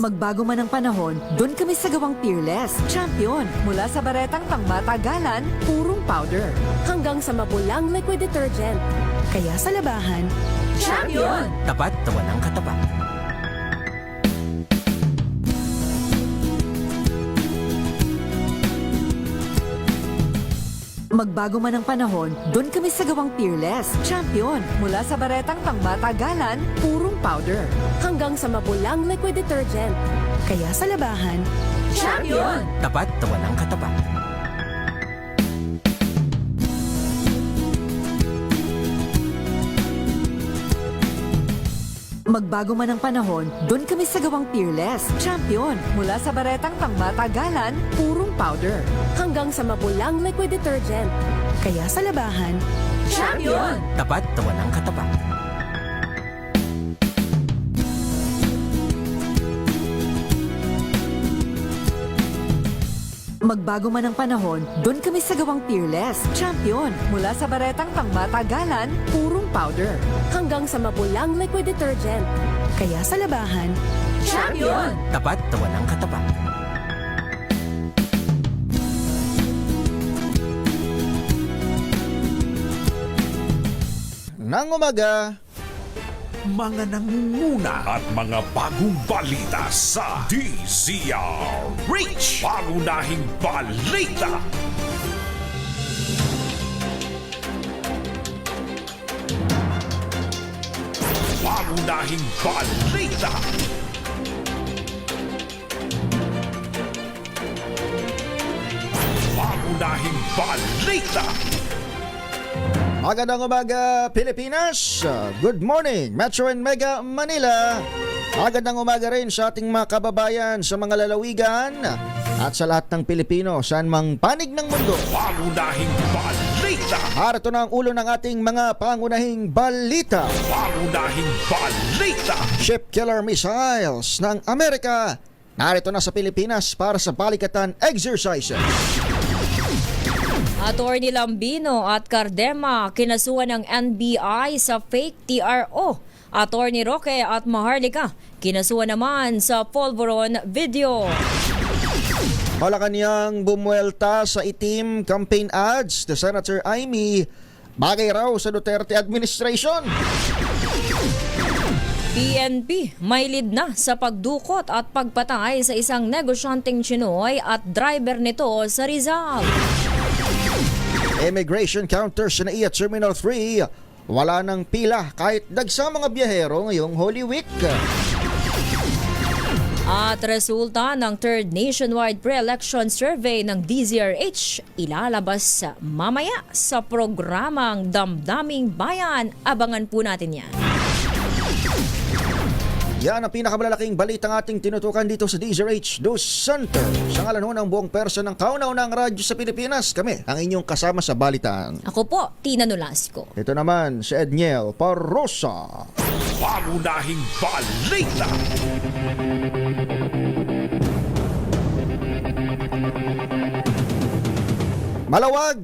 Magbago man ang panahon, doon kami sa gawang Peerless. Champion, mula sa baretang pangmatagalan, purong powder. Hanggang sa mabulang liquid detergent. Kaya sa labahan, Champion! Tapat na walang katapat. magbago man ang panahon, doon kami sa gawang Peerless. Champion, mula sa baretang pangmatagalan, purong powder. Hanggang sa mabulang liquid detergent. Kaya sa labahan, Champion! Tapat na walang katapat. magbago man ang panahon, doon kami sa gawang Peerless. Champion, mula sa baretang pangmatagalan, purong powder. Hanggang sa mabulang liquid detergent. Kaya sa labahan, Champion! Tapat na walang katapat. magbago man ang panahon, doon kami sa gawang Peerless. Champion, mula sa baretang pangmatagalan, purong powder. Hanggang sa mabulang liquid detergent. Kaya sa labahan, Champion! Tapat na walang katapat. Nang umaga, mga nangunguna at mga bagong balita sa DZRH. Pangunahing balita. Pangunahing balita. Pangunahing balita. magandang umaga Pilipinas, good morning Metro and Mega Manila. Magandang umaga rin sa ating mga kababayan sa mga lalawigan at sa lahat ng Pilipino saan mang panig ng mundo. Pangunahing balita. Harito na ang ulo ng ating mga pangunahing balita. Pangunahing balita. Ship killer missiles ng Amerika narito na sa Pilipinas para sa balikatan exercises. Attorney Lambino at Cardema kinasuhan ng NBI sa fake TRO. Attorney Roque at Maharlika kinasuhan naman sa Polvoron video. Malacanang bumuelta sa itim campaign ads to Senator Amy. Bagay raw sa Duterte administration. PNP may lead na sa pagdukot at pagpatay sa isang negosyanteng Chinoy at driver nito sa Rizal. Immigration counters sa NAIA Terminal 3. Wala nang pila kahit dagsa mga biyahero ngayong Holy Week. At resulta ng third nationwide pre-election survey ng DZRH ilalabas mamaya sa programang Damdaming Bayan. Abangan po natin yan. Yan ang pinakamalalaking balitang ating tinutukan dito sa DZRH News Center. Sa ngalan ho ng buong perso ng kauna-unang radyo sa Pilipinas, kami ang inyong kasama sa balitaan. Ako po, Tina Nolasco. Ito naman si Edniel Parrosa. Pangunahing balita. Malawag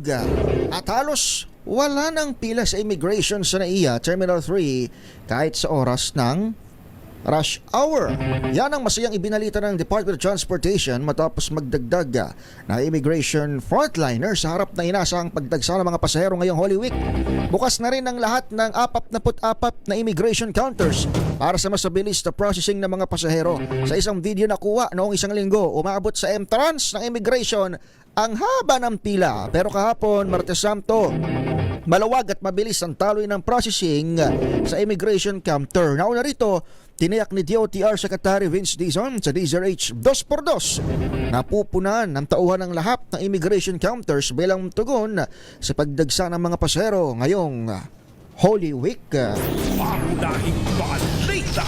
at halos wala nang pila sa immigration sa NAIA Terminal 3 kahit sa oras ng rush hour. Yan ang masayang ibinalita ng Department of Transportation matapos magdagdag na immigration frontliner sa harap na inasahang pagdagsa ng mga pasahero ngayong Holy Week. Bukas na rin ang lahat ng 44 na immigration counters para sa mas mabilis na processing ng mga pasahero. Sa isang video na kuha noong isang linggo, umabot sa entrance ng immigration ang haba ng pila. Pero kahapon, Martes Santo, malawag at mabilis ang taloy ng processing sa immigration counter. Nauna rito, tiniyak ni DOTR Secretary Vince Dizon sa DZRH 2x2 na pupunan ng tauhan ng lahat ng immigration counters bilang tugon sa pagdagsa ng mga pasahero ngayong Holy Week. Pangunahing balita.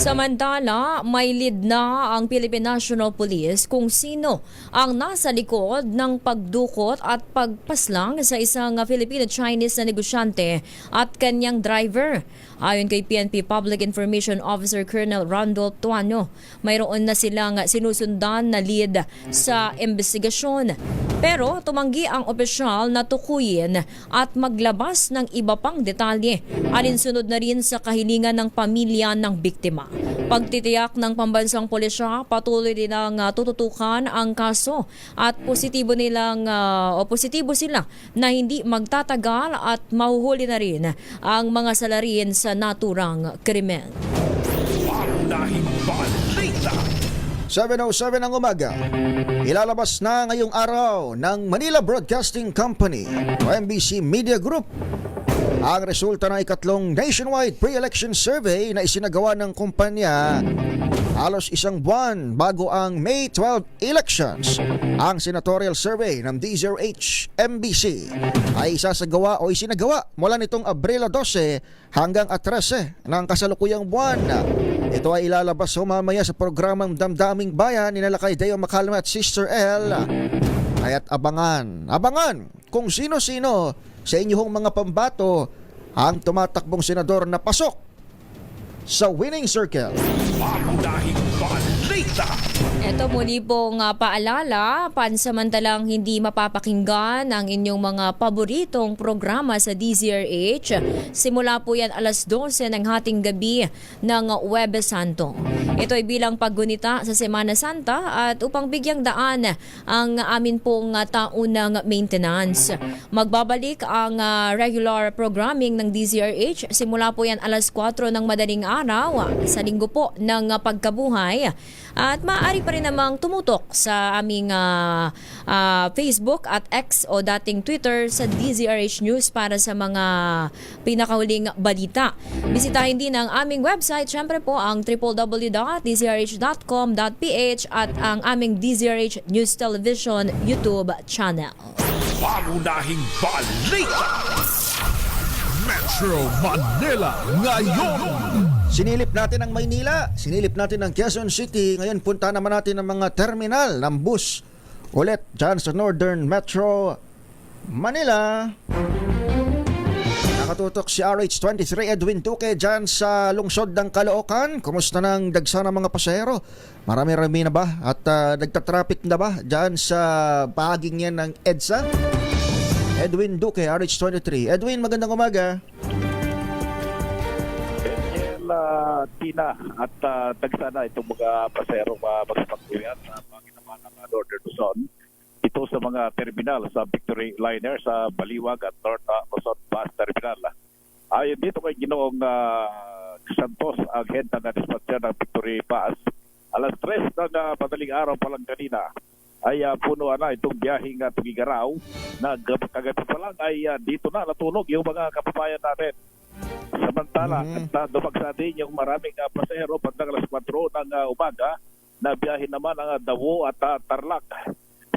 Samantala, may lead na ang Philippine National Police kung sino ang nasa likod ng pagdukot at pagpaslang sa isang Filipino-Chinese na negosyante at kanyang driver. Ayon kay PNP Public Information Officer Colonel Randolph Tuano, mayroon na silang sinusundan na lead sa investigasyon. Pero tumanggi ang opisyal na tukuyin at maglabas ng iba pang detalye alinsunod na rin sa kahilingan ng pamilya ng biktima. Pagtitiyak ng pambansang pulisya, patuloy din ang tututukan ang kaso at positibo sila na hindi magtatagal at mahuhuli na rin ang mga salarin sa naturang krimen. Pangunahing balita. 7:07 ng umaga. Ilalabas na ngayong araw ng Manila Broadcasting Company o MBC Media Group ang resulta ng ikatlong nationwide pre-election survey na isinagawa ng kumpanya halos isang buwan bago ang May 12 elections. Ang senatorial survey ng DZRH MBC ay isasagawa o isinagawa mula nitong Abril 12 hanggang 13 ng kasalukuyang buwan. Ito ay ilalabas mamaya sa programang Damdaming Bayan ni Nalakay Deo Macalma at Sister L. Kaya't abangan kung sino-sino sa inyong mga pambato ang tumatakbong senador na pasok sa winning circle. Pangunahing balita. Ito muli pong paalala, pansamantalang hindi mapapakinggan ang inyong mga paboritong programa sa DZRH. Simula po yan alas 12 ng hating gabi ng Huwebes Santo. Ito ay bilang paggunita sa Semana Santa at upang bigyang daan ang amin pong taunang maintenance. Magbabalik ang regular programming ng DZRH. Simula po yan alas 4 ng madaling araw sa linggo po ng pagkabuhay. At maaari pa rin namang tumutok sa aming Facebook at X o dating Twitter sa DZRH News para sa mga pinakahuling balita. Bisitahin din ang aming website, syempre po ang www.dzrh.com.ph at ang aming DZRH News Television YouTube channel. Pangunahing balita. Metro Manila ngayon. Sinilip natin ang Maynila, sinilip natin ang Quezon City. Ngayon punta naman natin ang mga terminal ng bus ulit dyan sa Northern Metro Manila. Nakatutok si RH23 Edwin Duque dyan sa lungsod ng Caloocan. Kumusta nang dagsa ng mga pasahero? Marami-rami na ba? At nagtatraffic na ba dyan sa bahaging yan ng EDSA? Edwin Duque, RH23. Edwin, magandang umaga. Tina at tagsana itong mga pasero magpapagkuyan sa panginaman ng Northern Luzon. Ito sa mga terminal sa Victory Liner sa Baliwag at North Luzon Bus Terminal. Ayon dito kay Ginoong Santos, ang head ng dispatcher ng Victory Bus, alas 3 ng madaling araw pa lang kanina ay puno na itong biyaheng Tugigaraw na kagabi pa lang ay dito na natulog yung mga kababayan natin. Samantala, at dumagsa din yung maraming pasahero pagdating alas 4 ng umaga na biyahe naman ang Davao at Tarlac.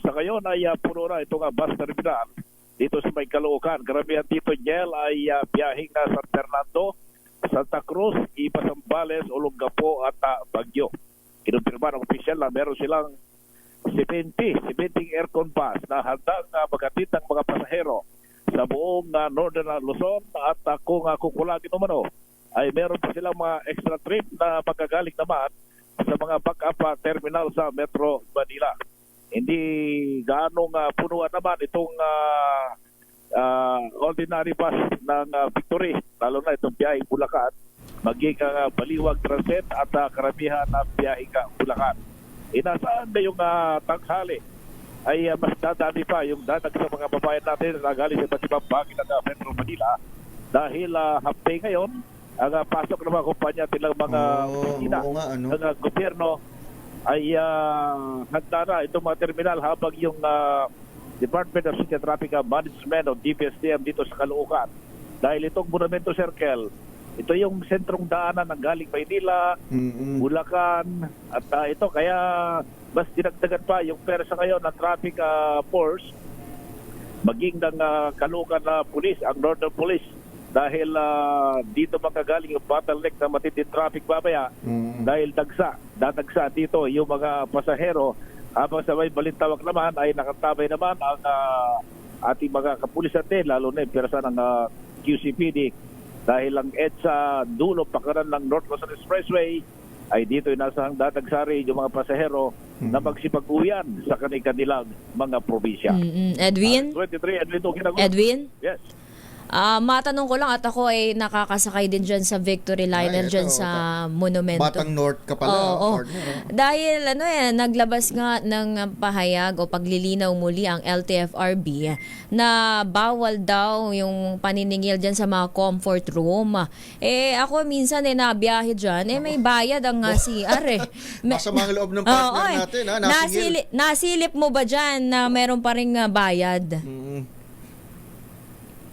Sa ngayon ay puno na itong bus terminal dito sa may Caloocan. Karamihan dito Niel ay biyaheng San Fernando, Santa Cruz, Iba Zambales, Olongapo at Baguio. Kinumpirma ng opisyal na meron silang 70 aircon bus na handang magatid ng mga pasahero sa buong Northern Luzon at kung kukulagin naman ay meron pa silang mga extra trip na magagaling naman sa mga backup terminal sa Metro Manila. Hindi gaanong punuan naman itong ordinary bus ng Victory, lalo na itong biyaheng Bulacan, maging Baliwag Transit at karamihan na biyaheng Bulacan. Inasaan na yung tanghali ay mas dadami pa yung dadag sa mga babayan natin na galing sa iba't ibang bahagi ng Metro Manila dahil half day ngayon ang pasok ng mga kumpanya at ilang mga opisina ng gobyerno ay handa na itong mga terminal habang yung Department of City Traffic Management o DPSTM dito sa Caloocan. Dahil itong Monumento Circle, ito yung sentrong daanan ng galing Maynila, Bulacan, at ito kaya mas dinagdagan pa yung persa ngayon ng traffic force maging ng Caloocan na police, ang Northern Police, dahil dito magagaling yung bottleneck na matinding traffic babaya dahil dadagsa dito yung mga pasahero habang sa may balintawak naman ay nakatabay naman ang ating mga kapulisan din, lalo na yung persa ng QCPD dahil ang EDSA dulo pakaran ng North Luzon Expressway ay dito inasahang dadagsari yung mga pasahero na magsipag-uwian sa kanilang mga probinsya. Edwin? 23, Edwin? Edwin? Yes. Matanong ko lang at ako ay nakakasakay din dyan sa Victory Liner dyan sa Monumento. Batang North ka pala. Oo. Dahil naglabas nga ng pahayag o paglilinaw muli ang LTFRB na bawal daw yung paniningil dyan sa mga comfort room. Ako minsan nabiyahe dyan, may bayad ang CR Nasa mga loob ng partner natin. Nasilip mo ba dyan na meron pa ring bayad?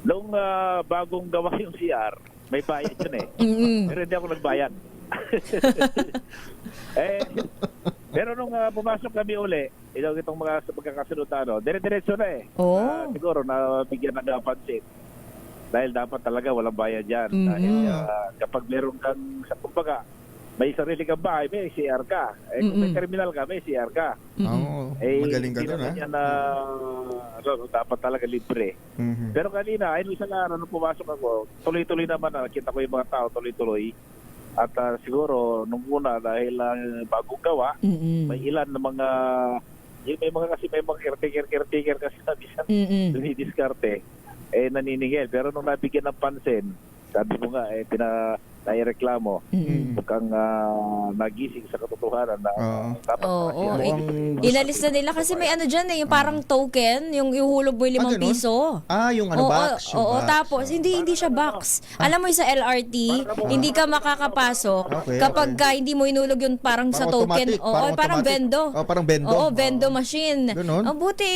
Noong bagong gawa yung CR, may bayad yun Pero hindi ako nagbayad. Pero nung pumasok kami uli, itong mga pagkakasunod dire-diretso na siguro na bigyan ng pansin. Dahil dapat talaga walang bayad yan. Dahil kapag meron kang, kumbaga, may sarili kang bahay, may CR ka. Kung may terminal ka, may CR ka. Magaling ka doon, dapat talaga libre. Pero kanina, isang araw nung pumasok ako, tuloy-tuloy naman, nakita ko yung mga tao, tuloy-tuloy. At siguro, nung una, dahil bagong gawa, may ilan na mga, may mga caretaker kasi na bisan dumidiskarte, naniningil. Pero nung nabigyan ng pansin, sabi mo nga, naireklamo mukhang nagising sa katotohanan na dapat inalis na nila kasi may dyan yung parang token, yung ihulog mo yung 5 piso. Yung box? Tapos hindi siya box. Alam mo yung sa LRT, hindi ka makakapasok kapag hindi mo inulog yung parang sa token. Parang vendo. Parang vendo. Vendo machine. Buti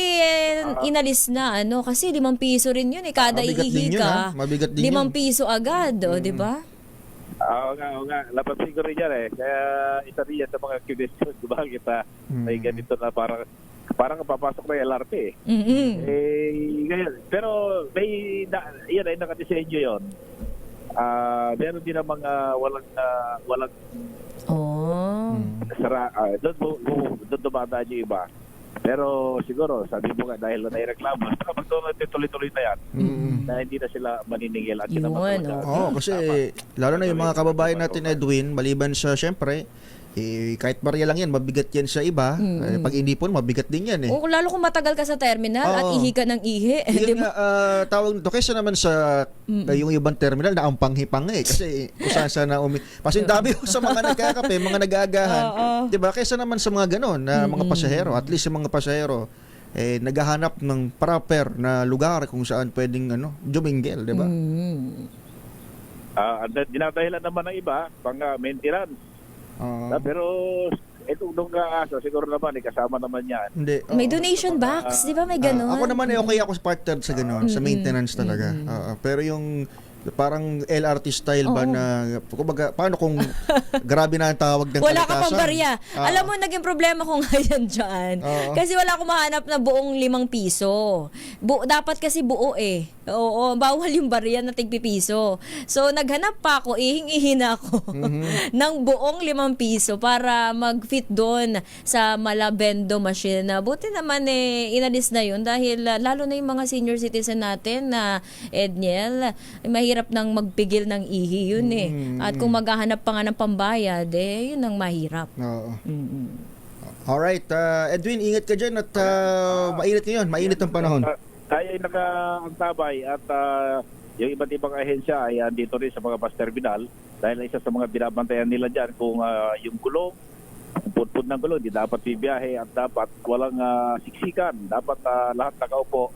inalis na kasi 5 piso rin yun kada ihihi ka. 5 piso agad, di ba? Oo nga. Lapat siguro yan Kaya isa rin yan sa mga question, diba? Kita may ganito na parang papasok na LRT ngayon. Pero yan ay nakadesenyo yun. Meron din ang mga walang sara. Doon dumadaan yung iba. Pero siguro, sabi mo nga, dahil naireklamo, kapag tuloy-tuloy na yan, na hindi na sila maniningil at kasi lalo na yung mga kababayan natin, Edwin, maliban sa, syempre, kahit barya lang yan, mabigat yan sa iba. Pag inipon, mabigat din yan eh. O lalo kung matagal ka sa terminal at Oo. ihi ka ng ihi. Yun Di ba? nga, tawag nito, kaysa naman sa yung ibang terminal na ang panghi-panghi. Kasi kung saan na kasi dami sa mga nagkakape, mga nag-aagahan. Diba? Kaysa naman sa mga ganon na mga pasahero, at least yung mga pasahero, naghahanap ng proper na lugar kung saan pwedeng juminggel, diba? Dinadahilan naman ng iba, pang maintenance. Pero itong asa, siguro naman, kasama naman yan. Hindi. May donation box, di ba? May ganun. Ako naman okay ako partnered sa ganon, sa maintenance talaga. Pero yung parang LRT style ba na kumbaga, paano kung grabe na ang tawag ng wala ka kalikasan? pang barya. Alam mo, naging problema ko ngayon dyan. Kasi wala akong mahanap na buong 5 piso. Dapat kasi buo eh. Oo, bawal yung barya na tigpipiso. So, naghanap pa ako, ihing-ihi na ako ng buong 5 piso para mag-fit doon sa Malabendo machine. Buti naman inalis na yun dahil lalo na yung mga senior citizen natin na Edniel, mahirap nang magpigil ng ihi yun eh. At kung maghahanap pa nga ng pambayad, yun ang mahirap. Oo. Alright, Edwin, ingat ka dyan at mainit ngayon, mainit ang panahon. Tayo ay nakaantabay at yung iba't ibang ahensya ay dito rin sa mga bus terminal dahil isa sa mga binabantayan nila dyan kung yung gulong, putput ng gulong, di dapat bibiyahe at dapat walang siksikan, dapat lahat nakaupo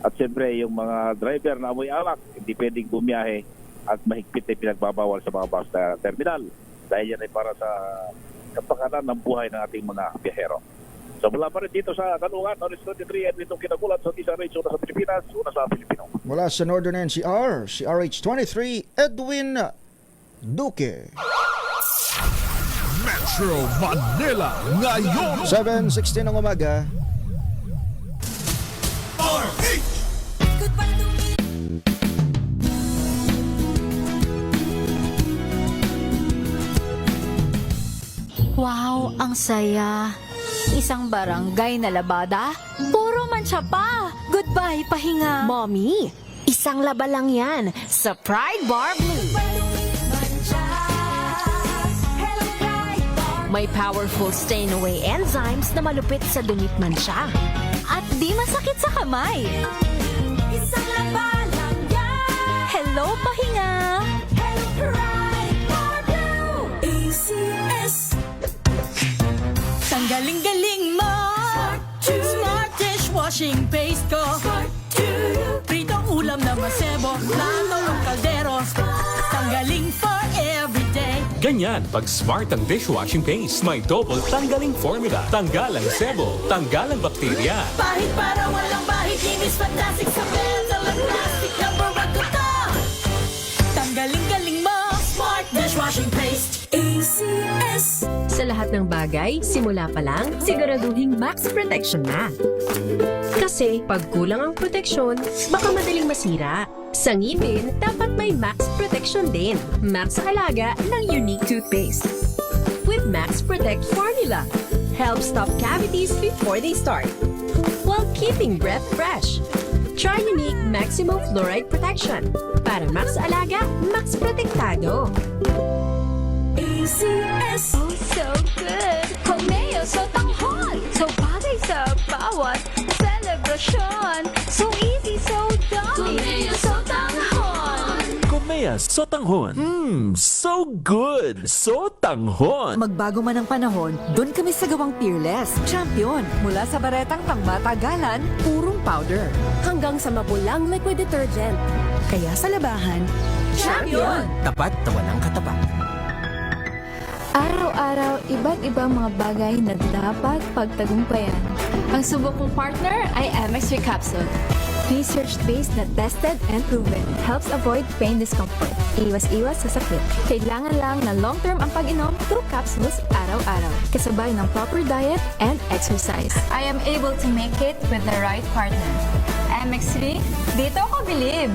at siyempre yung mga driver na amoy alak, hindi pwedeng bumiyahe at mahigpit ay pinagbabawal sa mga bus terminal dahil yan ay para sa kapakanan ng buhay ng ating mga biyahero. So mula pa rin dito sa Kanungan, Oris 23, at itong kinagulat sa isang race una sa Pilipinas, una sa Pilipino. Mula sa Northern NCR, si RH23, Edwin Duque. Metro Manila ngayon. 7:16 ng umaga. Wow, ang saya. Isang barangay na labada, puro mancha pa. Goodbye, pahinga. Mommy, isang laba lang yan sa Pride Bar Blue. May powerful stain-away enzymes na malupit sa dumit mansya. At di masakit sa kamay. Isang laba lang yan. Hello, pahinga. Hello, Pride Bar Blue. ACS. Ang galing-galing mo. Smart dishwashing paste ko. Pritong ulam na masebo. Lalo ang kaldero. Tanggaling for everyday. Ganyan pag smart ang dishwashing paste. May double tanggaling formula. Tanggal ang sebo, tanggal ang bakterya. Pahit para walang bahid. Linis fantastic sa metal at plastic. Number 1 ko to. Tanggaling-galing mo. Smart dishwashing paste. ACS. Sa lahat ng bagay, simula pa lang, siguraduhing max protection na. Kasi pag kulang ang proteksyon, baka madaling masira. Sa ngipin, dapat may max protection din. Max Alaga ng Unique Toothpaste. With Max Protect Formula, help stop cavities before they start, while keeping breath fresh. Try Unique Maximum Fluoride Protection. Para Max Alaga, Max Protektado. ACS. Oh, so good. Komeo, so tanghon. So bagay sa bawat celebration. So easy, so dummy. Komeo, so tanghon. Komea Sotanghon. So good! Sotanghon! Magbago man ang panahon, doon kami sa gawang Peerless. Champion. Mula sa baretang pangmatagalan, purong powder. Hanggang sa mapulang liquid detergent. Kaya sa labahan, Champion! Tapat na walang katapat. Araw-araw, iba't ibang mga bagay na dapat pagtagumpayan. Ang subok kong partner ay MX3 Capsule. Research-based na tested and proven. Helps avoid pain discomfort. Iwas-iwas sa sakit. Kailangan lang na long-term ang pag-inom 2 capsules araw-araw. Kasabay ng proper diet and exercise. I am able to make it with the right partner. MX3, dito ako bilib!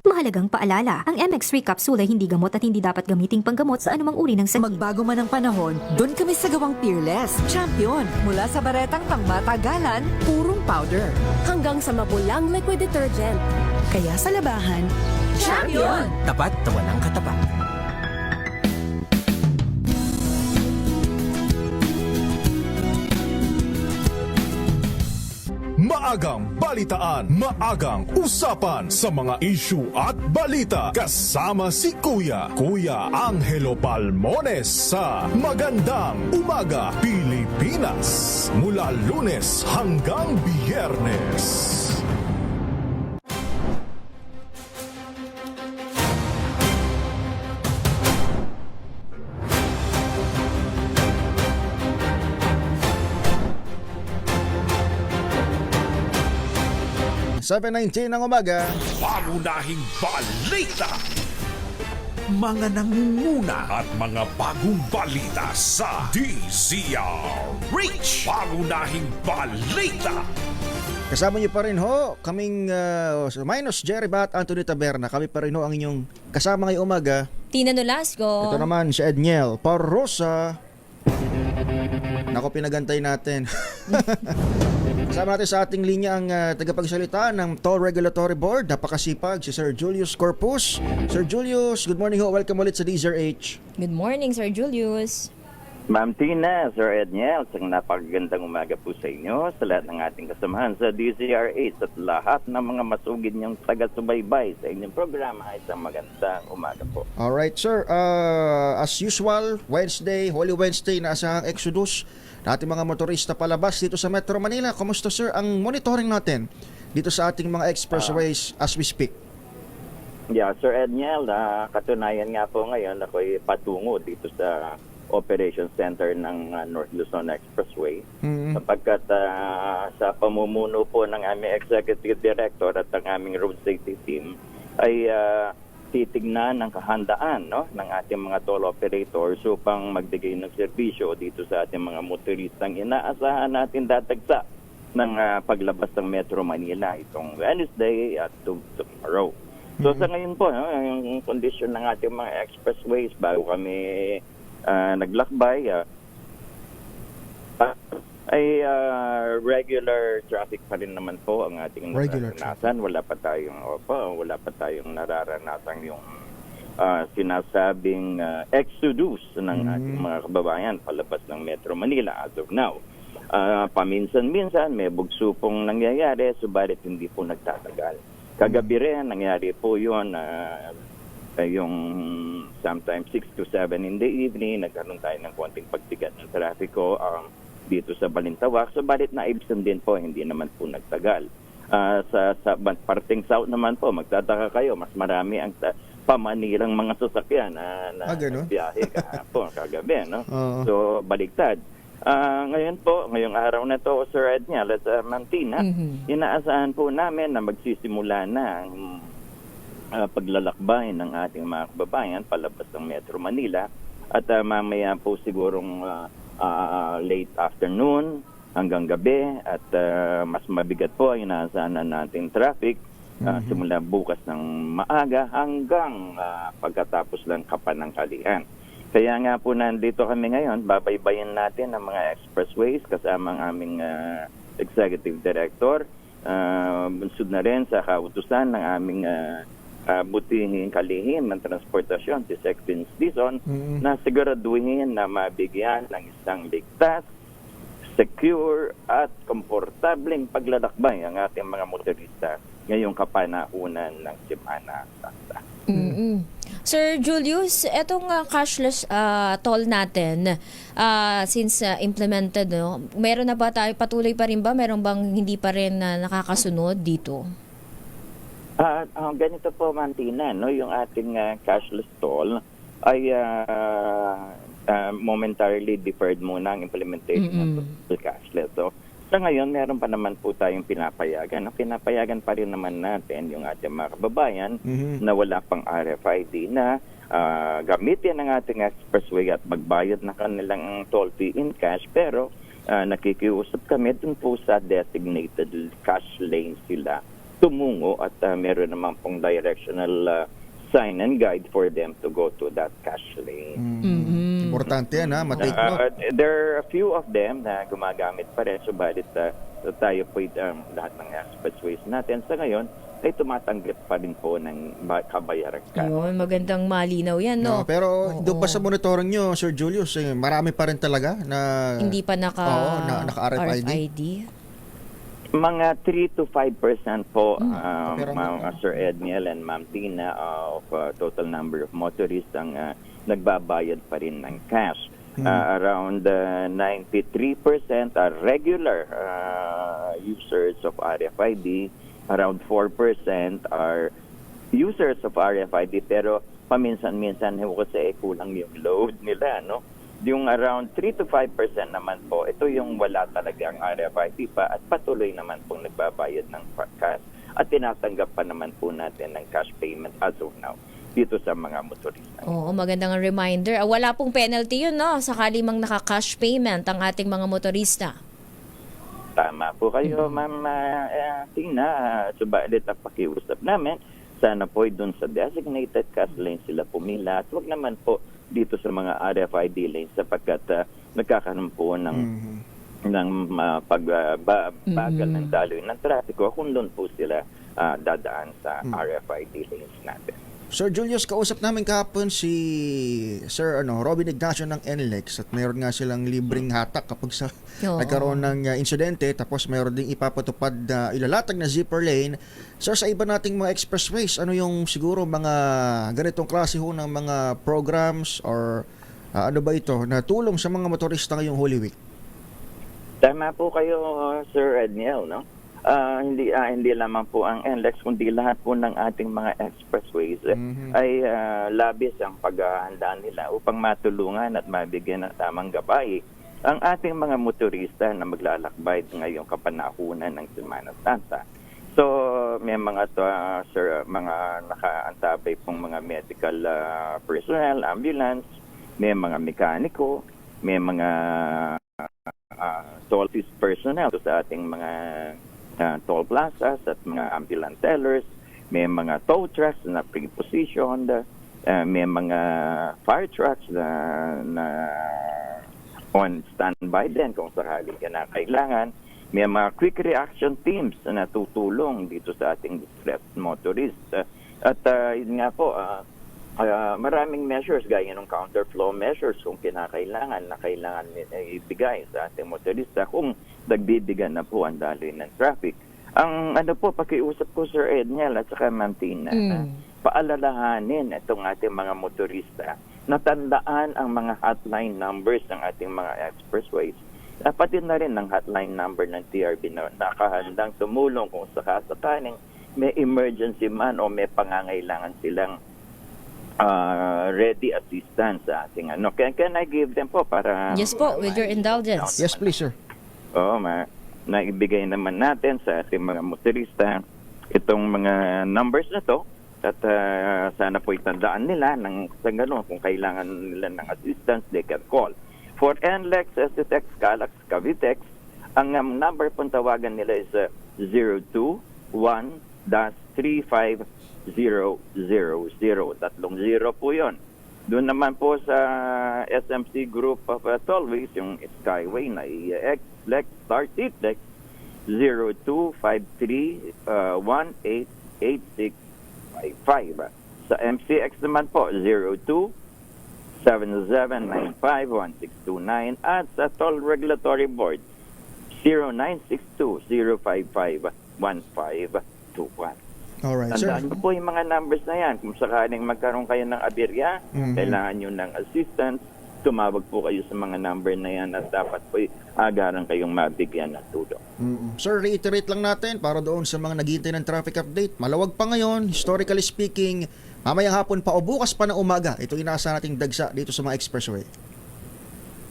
Mahalagang paalala, ang MX3 capsule ay hindi gamot at hindi dapat gamiting panggamot sa anumang uri ng sakit. magbago man ang panahon, doon kami sa gawang Peerless. Champion. Mula sa baretang pangmatagalan, purong powder. Hanggang sa mapulang liquid detergent. Kaya sa labahan, Champion! Tapat na walang katapat. maagang balitaan, maagang usapan sa mga issue at balita. Kasama si Kuya Angelo Palmones sa Magandang Umaga Pilipinas. Mula Lunes hanggang Biyernes. Sa 7:19 ng umaga, Pangunahing balita. Mga nangunguna at mga bagong balita sa DZRH. Pangunahing balita. kasama niyo pa rin ho kaming minus Jerry Bat, Anthony Taberna. Kami pa rin ho ang inyong kasama ngayong umaga. Tina Nolasco. Ito naman si Edniel Parrosa. Nako, pinagantay natin. Kasama natin sa ating linya ang tagapagsalita ng Toll Regulatory Board. Napakasipag si Sir Julius Corpus. Sir Julius, good morning ho. Welcome ulit sa DZRH. Good morning, Sir Julius. Ma'am Tina, Sir Edniel, isang napakagandang umaga po sa inyo, sa lahat ng ating kasamahan sa DZRH at lahat ng mga masugid niyong taga-subaybay sa inyong programa. Isang magandang umaga po. Alright, sir. As usual, Wednesday, Holy Wednesday, nasa ang Exodus na ating mga motorista palabas dito sa Metro Manila. Kumusta, sir, ang monitoring natin dito sa ating mga expressways as we speak? Yeah, Sir Edniel, katunayan nga po ngayon ako'y patungo dito sa Operation Center ng North Luzon Expressway sapagkat sa pamumuno po ng aming Executive Director at ang aming Road Safety Team ay titignan ang kahandaan ng ating mga toll operators upang magbigay ng serbisyo dito sa ating mga motoristang inaasahan natin datagsa ng paglabas ng Metro Manila itong Wednesday at tomorrow. So sa ngayon po, yung kondisyon ng ating mga expressways bago kami naglakbay ay regular traffic pa rin naman po ang ating nararanasan. Wala pa tayong nararanasan yung sinasabing exodus ng ating mga kababayan palabas ng Metro Manila as of now. Paminsan-minsan may bugso pong nangyayari, subalit hindi po nagtatagal. Kagabi rin nangyari po yun, yung sometimes 6 to 7 in the evening, nagkaroon tayo ng konting pagtigat ng trafiko dito sa Balintawak. Subalit naibsan din po, hindi naman po nagtagal. Sa parting south naman po, magtataka kayo, mas marami ang pamanilang mga sasakyan na nagbiyahe kahapon, kagabi. No? So, baliktad. Ngayon po, ngayong araw na to, Sir Edniel at Mantina, inaasahan po namin na magsisimula na ang paglalakbay ng ating mga kababayan palabas ng Metro Manila at mamaya po sigurong late afternoon hanggang gabi at mas mabigat po ay inaasahan na natin traffic simula bukas ng maaga hanggang pagkatapos lang kapanangkalian. Kaya nga po nandito kami ngayon, babaybayin natin ang mga expressways kasama ang aming Executive Director. Bunsod na rin sa kautusan ng aming butihing kalihim ng transportasyon si Sexton Dizon na siguraduhin na mabigyan ng isang ligtas, secure at komportableng paglalakbay ang ating mga motorista ngayong kapanahunan ng Semana Santa. Sir Julius, etong cashless toll natin since implemented, meron na ba tayo, patuloy pa rin ba? Meron bang hindi pa rin nakakasunod dito? Ganito po, Mantina, yung ating cashless toll ay momentarily deferred muna ang implementation ng cashless. So, sa ngayon, meron pa naman po tayong pinapayagan. Pinapayagan pa rin naman natin yung ating mga kababayan na wala pang RFID na gamitin ang ating expressway at magbayad na kanilang toll fee in cash, pero nakikiusap kami dun po sa designated cash lane sila tumungo at meron naman pong directional sign and guide for them to go to that cash lane. Importante yan, matake note. There are a few of them na gumagamit pa rin, subalit tayo po lahat ng expressways natin sa ngayon ay tumatanggap pa rin po ng kabayaran ka. Ayun, magandang malinaw yan, no? Pero doon pa sa monitoring nyo, Sir Julius, marami pa rin talaga na hindi pa naka-RFID. Mga 3 to 5% po, Sir Edniel and Ma'am Tina, of total number of motorists ang nagbabayad pa rin ng cash. Around 93% are regular users of RFID. Around 4% are users of RFID, pero paminsan-minsan kasi kulang yung load nila, no? Yung around 3 to 5% naman po, ito yung wala talagang RFID pa at patuloy naman pong nagbabayad ng cash at tinatanggap pa naman po natin ng cash payment as of now dito sa mga motorista. Oo, magandang reminder. Wala pong penalty yun, no? Sakali mang naka-cash payment ang ating mga motorista. Tama po kayo, Ma'am Tina. Subalit ang pakiusap namin, sana po doon sa designated cash lane sila pumila at huwag naman po dito sa mga RFID lanes sapagkat nagkakaroon po ng pagbagal ng daloy ng trapiko kung doon po sila dadaan sa RFID lanes natin. Sir Julius, kausap namin kahapon si Sir Robin Ignacio ng NLEX at mayroon nga silang libreng hatak kapag nagkaroon ng insidente, tapos mayroon ding ipapatupad na ilalatag na zipper lane. Sir, sa iba nating mga expressways, ano yung siguro mga ganitong klase ho ng mga programs or ano ba ito na tulong sa mga motorista ngayong Holy Week? Tama po kayo, Sir Edniel, no? Hindi lamang po ang NLEX, kundi lahat po ng ating mga expressways ay labis ang paghahanda nila upang matulungan at mabigyan ng tamang gabay ang ating mga motorista na maglalakbay ngayong kapanahunan ng Semana Santa. So, may mga mga nakaantabay pong mga medical personnel, ambulance, may mga mekaniko, may mga toll personnel sa ating mga toll plazas at mga ambulance tellers, may mga tow trucks na pre-positioned, may mga fire trucks na on standby din kung sakali kailangan, may mga quick reaction teams na tutulong dito sa ating distressed motorists. At yun nga po, maraming measures gaya ng counterflow measures kung kinakailangan na kailangan ibigay sa ating motorista kung nagbibigan na po ang daloy ng traffic. Ang pakiusap ko, Sir Edniel at saka Ma'am Tina, paalalahanin itong ating mga motorista na tandaan ang mga hotline numbers ng ating mga expressways. Pati na rin ang hotline number ng TRB na nakahandang tumulong kung sakasakaling may emergency man o may pangangailangan silang ready assistance sa ating Can I give them po para... Yes po, with your indulgence. Yes, please, sir. Oo, naibigay naman natin sa ating mga motorista itong mga numbers na to at sana po itandaan nila sa gano'n kung kailangan nila ng assistance, they can call. For NLEX, SSX, CALAX, Cavitex, ang number pong tawagan nila is 021-35 000. 30 po yun. Doon naman po sa SMC Group of Tollways, yung Skyway na IEX, Star Citex, 0253-188655. Sa MCX naman po, 02-7795-1629 at sa Toll Regulatory Board, 0962-055-1521. Alright, sir. Tandaan niyo po yung mga numbers na yan. Kung sakaling magkaroon kayo ng aberya, kailangan nyo ng assistance, tumawag po kayo sa mga number na yan at dapat po agaran kayong mabigyan ng tulong. Sir, reiterate lang natin para doon sa mga naghihintay ng traffic update. Malawag pa ngayon, historically speaking, mamayang hapon pa o bukas pa ng umaga. Ito inaasahan nating dagsa dito sa mga expressway.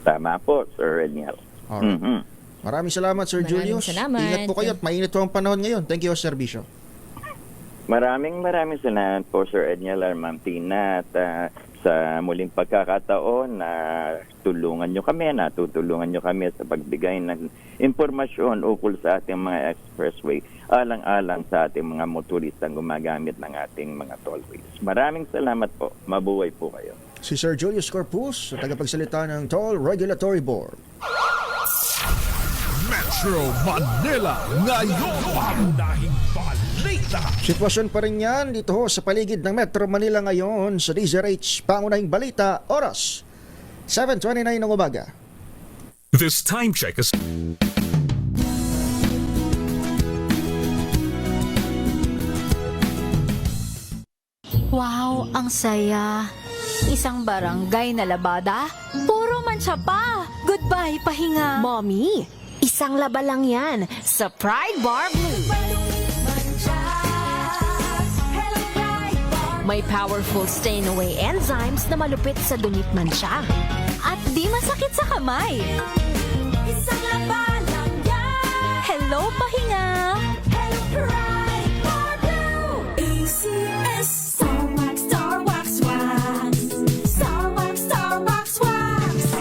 Tama po, Sir Reniel. Alright. Maraming salamat, Sir Julius. Salamat. Ingat po kayo at mainit po ang panahon ngayon. Thank you, Sir Bisyo. Maraming salamat po, Sir Edniel at Ma'am Tina, at sa muling pagkakataon na tutulungan nyo kami sa pagbigay ng impormasyon ukol sa ating mga expressway alang-alang sa ating mga motoristang gumagamit ng ating mga tollways. Maraming salamat po. Mabuhay po kayo. Si Sir Julius Corpus, tagapagsalita ng Toll Regulatory Board. Metro Manila ngayon, pangunahing balita. Sitwasyon pa rin yan dito sa paligid ng Metro Manila ngayon sa DZRH Pangunahing Balita, oras 7:29 ng umaga. This time check is... Wow, ang saya. Isang barangay na labada, puro mancha pa. Goodbye, pahinga. Mommy, isang laba lang yan sa Pride Bar Blue. May powerful stain-away enzymes na malupit sa dunit mancha. At di masakit sa kamay. Isang laban lang yan. Hello, pahinga. Hello, Pride Bar Blue. ACS. Star Wax, Star Wax, Wax. Star Wax, Star Wax, Wax.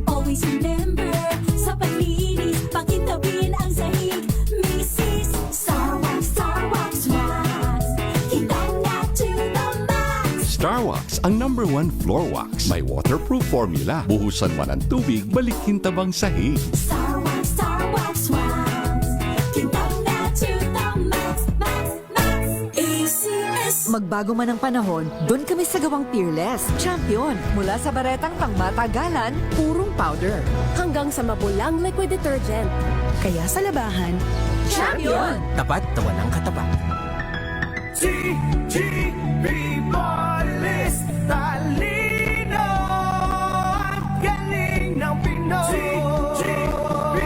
Always remember, sa paglinis, pakitawin ang sahig. Mrs. Star Wax, Star Wax, Wax. Kitang na to the max. Star Wax, ang #1 floor wax. May waterproof formula. Buhusan man ang tubig, balikin tabang sahig. Star Wax, Star Wax, Wax. Kitang na to the max, max, max. ACS. Magbago man ang panahon, doon kami sa gawang Peerless. Champion, mula sa baretang pangmatagalan, purong powder. Hanggang sa mabulang liquid detergent. Kaya sa labahan, Champion! Tapat na walang katapat. TGB Partlist, talino at galing ng Pinoy. TGB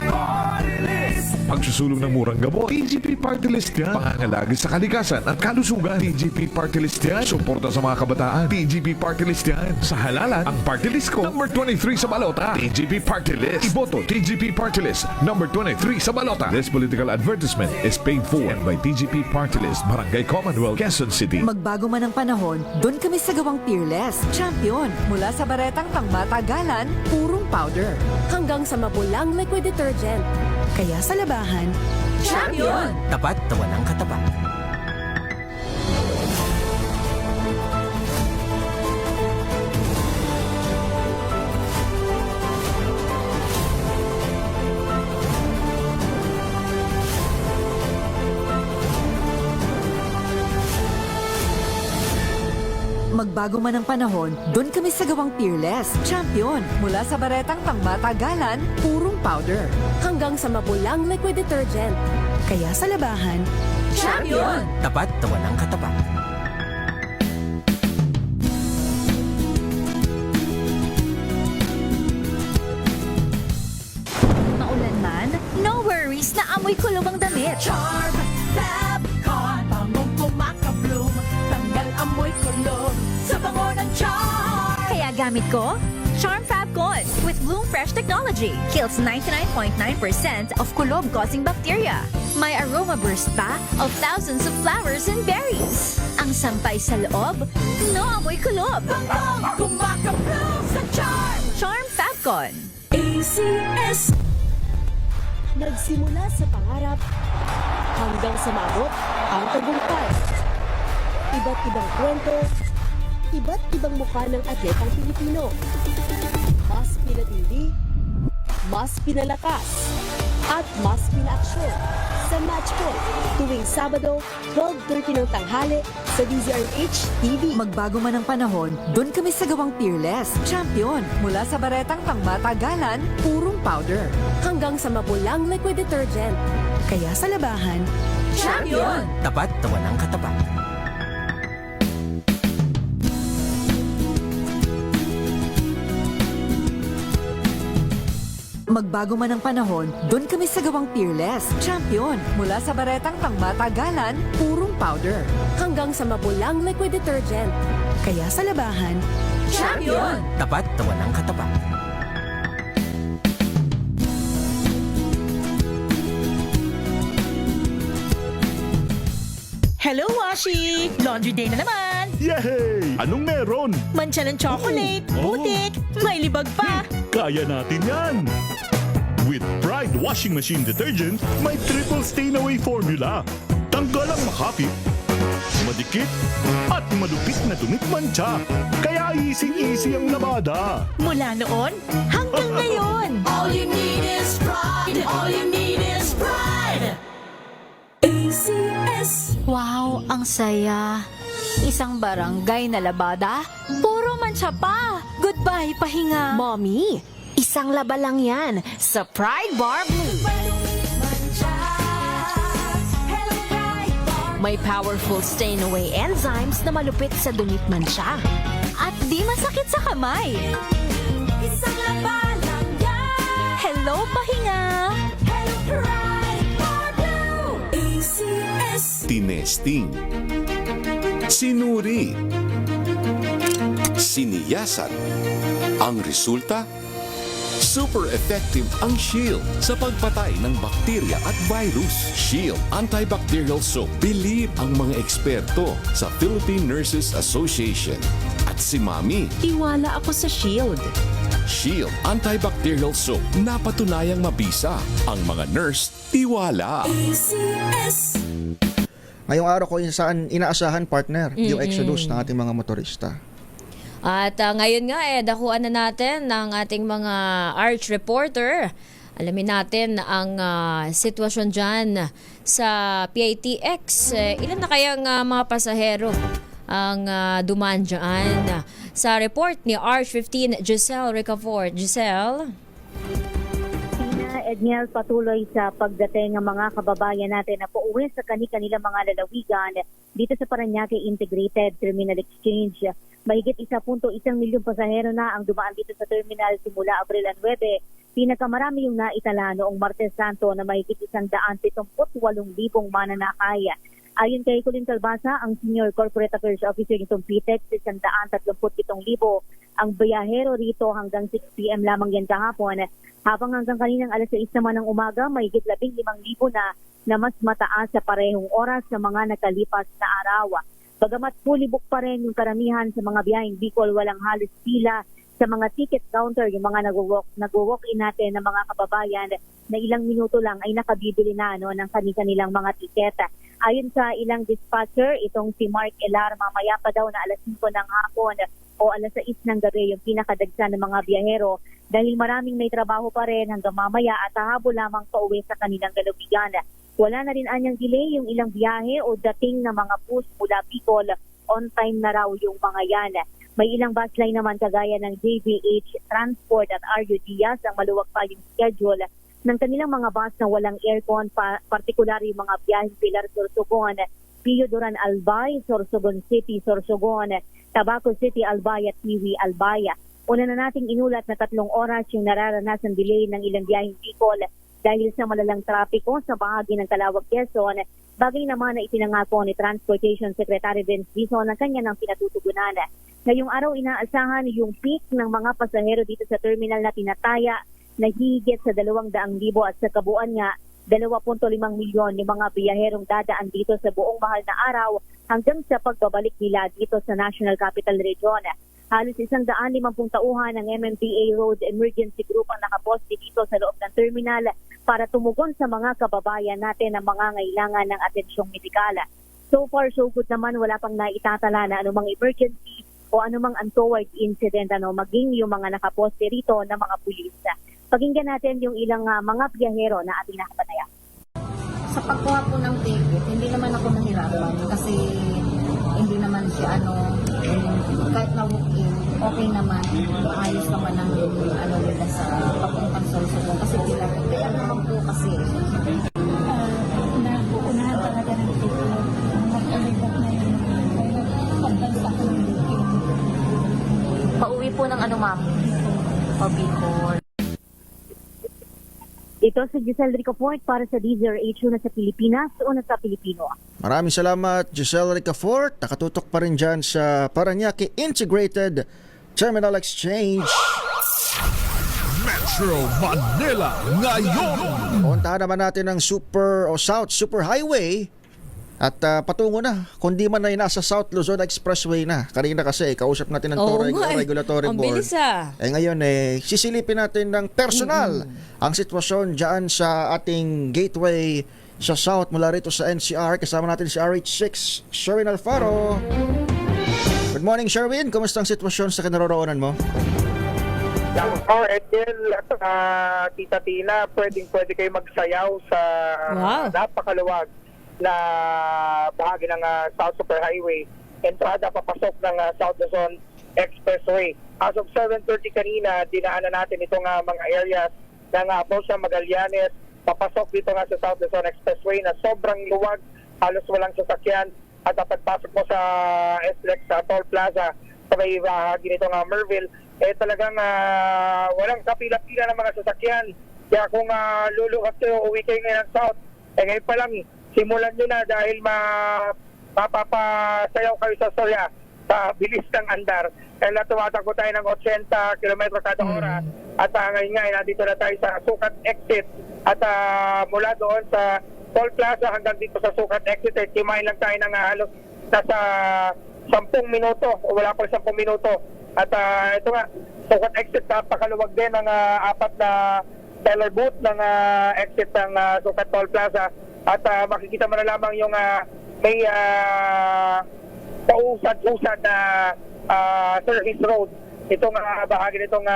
Partlist. Pagsusulong ng murang gamot, TGP Partlist yan. Pangangalagi sa kalikasan at kalusugan, TGP Partlist yan. Suporta sa mga kabataan, TGP Partlist yan. Sa halalan, ang Partlist ko, number 23 sa balota, TGP Partlist. Iboto, TGP Partlist, number 23 sa balota. This political advertisement is paid for and by TGP Partlist, Barangay Commonwealth, Quezon City. magbago man ang panahon, doon kami sa gawang Peerless. Champion, mula sa baretang pangmatagalan, purong powder. Hanggang sa mabulang liquid detergent. Kaya sa labahan, Champion! Tapat na walang katapat. magbago man ang panahon, doon kami sa gawang Peerless. Champion, mula sa baretang pangmatagalan, purong powder. Hanggang sa mabulang liquid detergent. Kaya sa labahan, Champion! Tapat na walang katapat. Maulan man, no worries na amoy kulob ang damit. Charm, Fab, Con, bangong kumakabloom. Tanggal amoy kulob sa bango ng charm. Kaya gamit ko, Charm Fab Con with Bloom Fresh technology. Kills 99.9% of kulob-causing bacteria. May aroma burst pa of thousands of flowers and berries. Ang sampay sa loob, no amoy kulob. Bangong kumakabloom sa charm. Charm Fab Con. ACS. Nagsimula sa pangarap hanggang sa maabot ang tagumpay. Iba't ibang kwento, iba't ibang mukha ng atletang Pilipino. Mas pinatindi, mas pinalakas, at mas pinaaksyon sa Match Point tuwing Sabado, 12:30 ng tanghali sa DZRH TV. magbago man ang panahon, doon kami sa gawang Peerless. Champion, mula sa baretang pangmatagalan, purong powder. Hanggang sa mabulang liquid detergent. Kaya sa labahan, Champion! Tapat na walang katapat. magbago man ang panahon, doon kami sa gawang Peerless. Champion, mula sa baretang pangmatagalan, purong powder. Hanggang sa mabulang liquid detergent. Kaya sa labahan, Champion! Tapat na walang katapat. Hello, Washi! Laundry day na naman! Yay! Anong meron? Mancha ng chocolate, Oh. putik, may libag pa! Kaya natin yan! With Pride Washing Machine Detergent, may triple stain-away formula. Tanggal ang makapit, madikit, at malupit na dunit mancha. Kaya easy-easy ang labada. Mula noon hanggang ngayon! All you need is pride. All you need is pride. ACS. Wow, ang saya. Isang barangay na labada, puro mancha pa. Goodbye, pahinga. Mommy, isang laba lang yan sa Pride Bar Blue. Hello, Pride Bar May powerful stain-away enzymes na malupit sa dumit man siya. At di masakit sa kamay. Isang labalang yan. Hello, pahinga! Hello, Pride for Blue. ACS. Tinesting, sinuri, siniyasan. Ang resulta? Super effective ang Shield sa pagpatay ng bakterya at virus. Shield Antibacterial Soap. Believe ang mga eksperto sa Philippine Nurses Association. At si Mami, Tiwala ako sa Shield. Shield Antibacterial Soap. Napatunayang mabisa. Ang mga nurse, tiwala. ACS. Ngayong araw ko inaasahan, partner, yung exodus ng ating mga motorista. At ngayon nga dakuan na natin ng ating mga arch reporter. Alamin natin ang sitwasyon dyan sa PITX. Ilan na kayang mga pasahero ang dumaan dyan? Sa report ni Arch 15, Giselle Ricafort. Giselle? Edniel, patuloy sa pagdating ng mga kababayan natin na pauwi sa kanilang mga lalawigan dito sa Parañaque Integrated Terminal Exchange. Mahigit 1.1 milyong pasahero na ang dumaan dito sa terminal simula Abril 9. Pinakamarami yung naitala noong Martes Santo na mahigit 178,000 mananakay. Ayon kay Colin Calbasa, ang Senior Corporate Affairs Officer nitong PTEX, 137,000 ang biyahero rito hanggang 6 p.m. lamang yan kahapon. Habang hanggang kaninang alas 6 naman ng umaga, mahigit 15,000 na mas mataas sa parehong oras sa mga nakalipas na araw. Bagamat fully book pa rin yung karamihan sa mga biyaheng Bicol, walang halos pila sa mga ticket counter, yung mga nag-walk-in natin ng mga kababayan na ilang minuto lang ay nakabibili na ng kanilang mga tiket. Ayon sa ilang dispatcher, itong si Mark Elar, mamaya pa daw na alas 5 ng hapon o alas 6 ng gabi yung pinakadagsa ng mga biyahero dahil maraming may trabaho pa rin hanggang mamaya at hahabol lamang pauwi sa kanilang lalawigan. Wala na rin anyang delay yung ilang biyahe o dating na mga bus mula Bicol. On time na raw yung mga yan. May ilang bus line naman kagaya ng JBH Transport at RU Diaz ang maluwag pa yung schedule ng kanilang mga bus na walang aircon, partikular yung mga biyaheng Pilar Sorsogon, Pio Duran Albay, Sorsogon City, Sorsogon, Tabaco City Albay at Tiwi Albay. Una na nating inulat na 3 oras yung nararanasan delay ng ilang biyaheng Bicol dahil sa malalang trapiko sa bahagi ng Calawag, Quezon, bagay naman na itinangako ni Transportation Secretary Vince Dizon na kanya ng pinatutugunan. Ngayong araw inaasahan yung peak ng mga pasahero dito sa terminal na tinataya na higit sa 200,000 at sa kabuuan nga 2.5 milyon yung mga biyaherong dadaan dito sa buong mahal na araw hanggang sa pagbabalik nila dito sa National Capital Region. Halos 150 tauhan ng MMDA Road Emergency Group ang nakaposte dito sa loob ng terminal para tumugon sa mga kababayan natin ng mga ngailangan ng atensyong medikal. So far, so good naman, wala pang naitatala na anumang emergency o anumang untoward incident maging yung mga nakaposte rito ng mga pulis. Pakinggan natin yung ilang mga biyahero na ating nakapanayan. Sa pagkuha po ng ticket, hindi naman ako nahirapan kasi hindi naman siya kahit na walk-in, okay naman, ayos naman ang nila sa papuntang Sorsogon kasi pila po. Kaya naman po kasi Unahan talaga ng ticket. Mag-alibok na yun. Pagbansa ko ng booking. pauwi po ng ma'am? Pabicol. Ito si Giselle Ricafort para sa DZRH na sa Pilipinas o na sa Pilipino. Maraming salamat, Giselle Ricafort. Nakatutok pa rin dyan sa Parañaque Integrated Terminal Exchange. Metro Manila ngayon. Puntahan naman natin ang South Super Highway at patungo na, kundi man ay nasa South Luzon Expressway na. Kanina kasi kausap natin ng Regulatory Ang Board. bilis Ngayon sisilipin natin ng personal ang sitwasyon dyan sa ating gateway sa South mula rito sa NCR. Kasama natin si RH6, Sherwin Alfaro. Good morning, Sherwin. Kumusta ang sitwasyon sa kinaroroonan mo? Edel at Tita Tina, pwede kayo magsayaw sa napakaluwag na bahagi ng South Super Highway, entrada papasok ng South Luzon Expressway. As of 7:30 kanina, dinaanan natin itong mga areas ng Bosa Magallanes, papasok dito nga sa South Luzon Expressway na sobrang luwag halos walang sasakyan at pagpasok mo sa SLEX sa Toll Plaza sa may bahagi nito nga Merville, talagang walang kapila-pila ng mga sasakyan. Kaya kung luluwas kayo, uwi kayo ngayon ng South, ngayon pa lang, simulan nyo na dahil mapapasayaw kayo sa Soya sa bilis ng andar. Kaya tumatakbo tayo ng 80 km kada oras. At ngayon nga, nandito na tayo sa Sukat Exit. At mula doon sa Toll Plaza hanggang dito sa Sukat Exit, timahin lang tayo ng halos nasa 10 minuto o wala pa 10 minuto. At ito nga, Sukat Exit, napakaluwag din ng 4 na teller booth ng exit ng Sukat Toll Plaza. At makikita mo na lamang yung may pausad-usad na service road. Itong bahagi nitong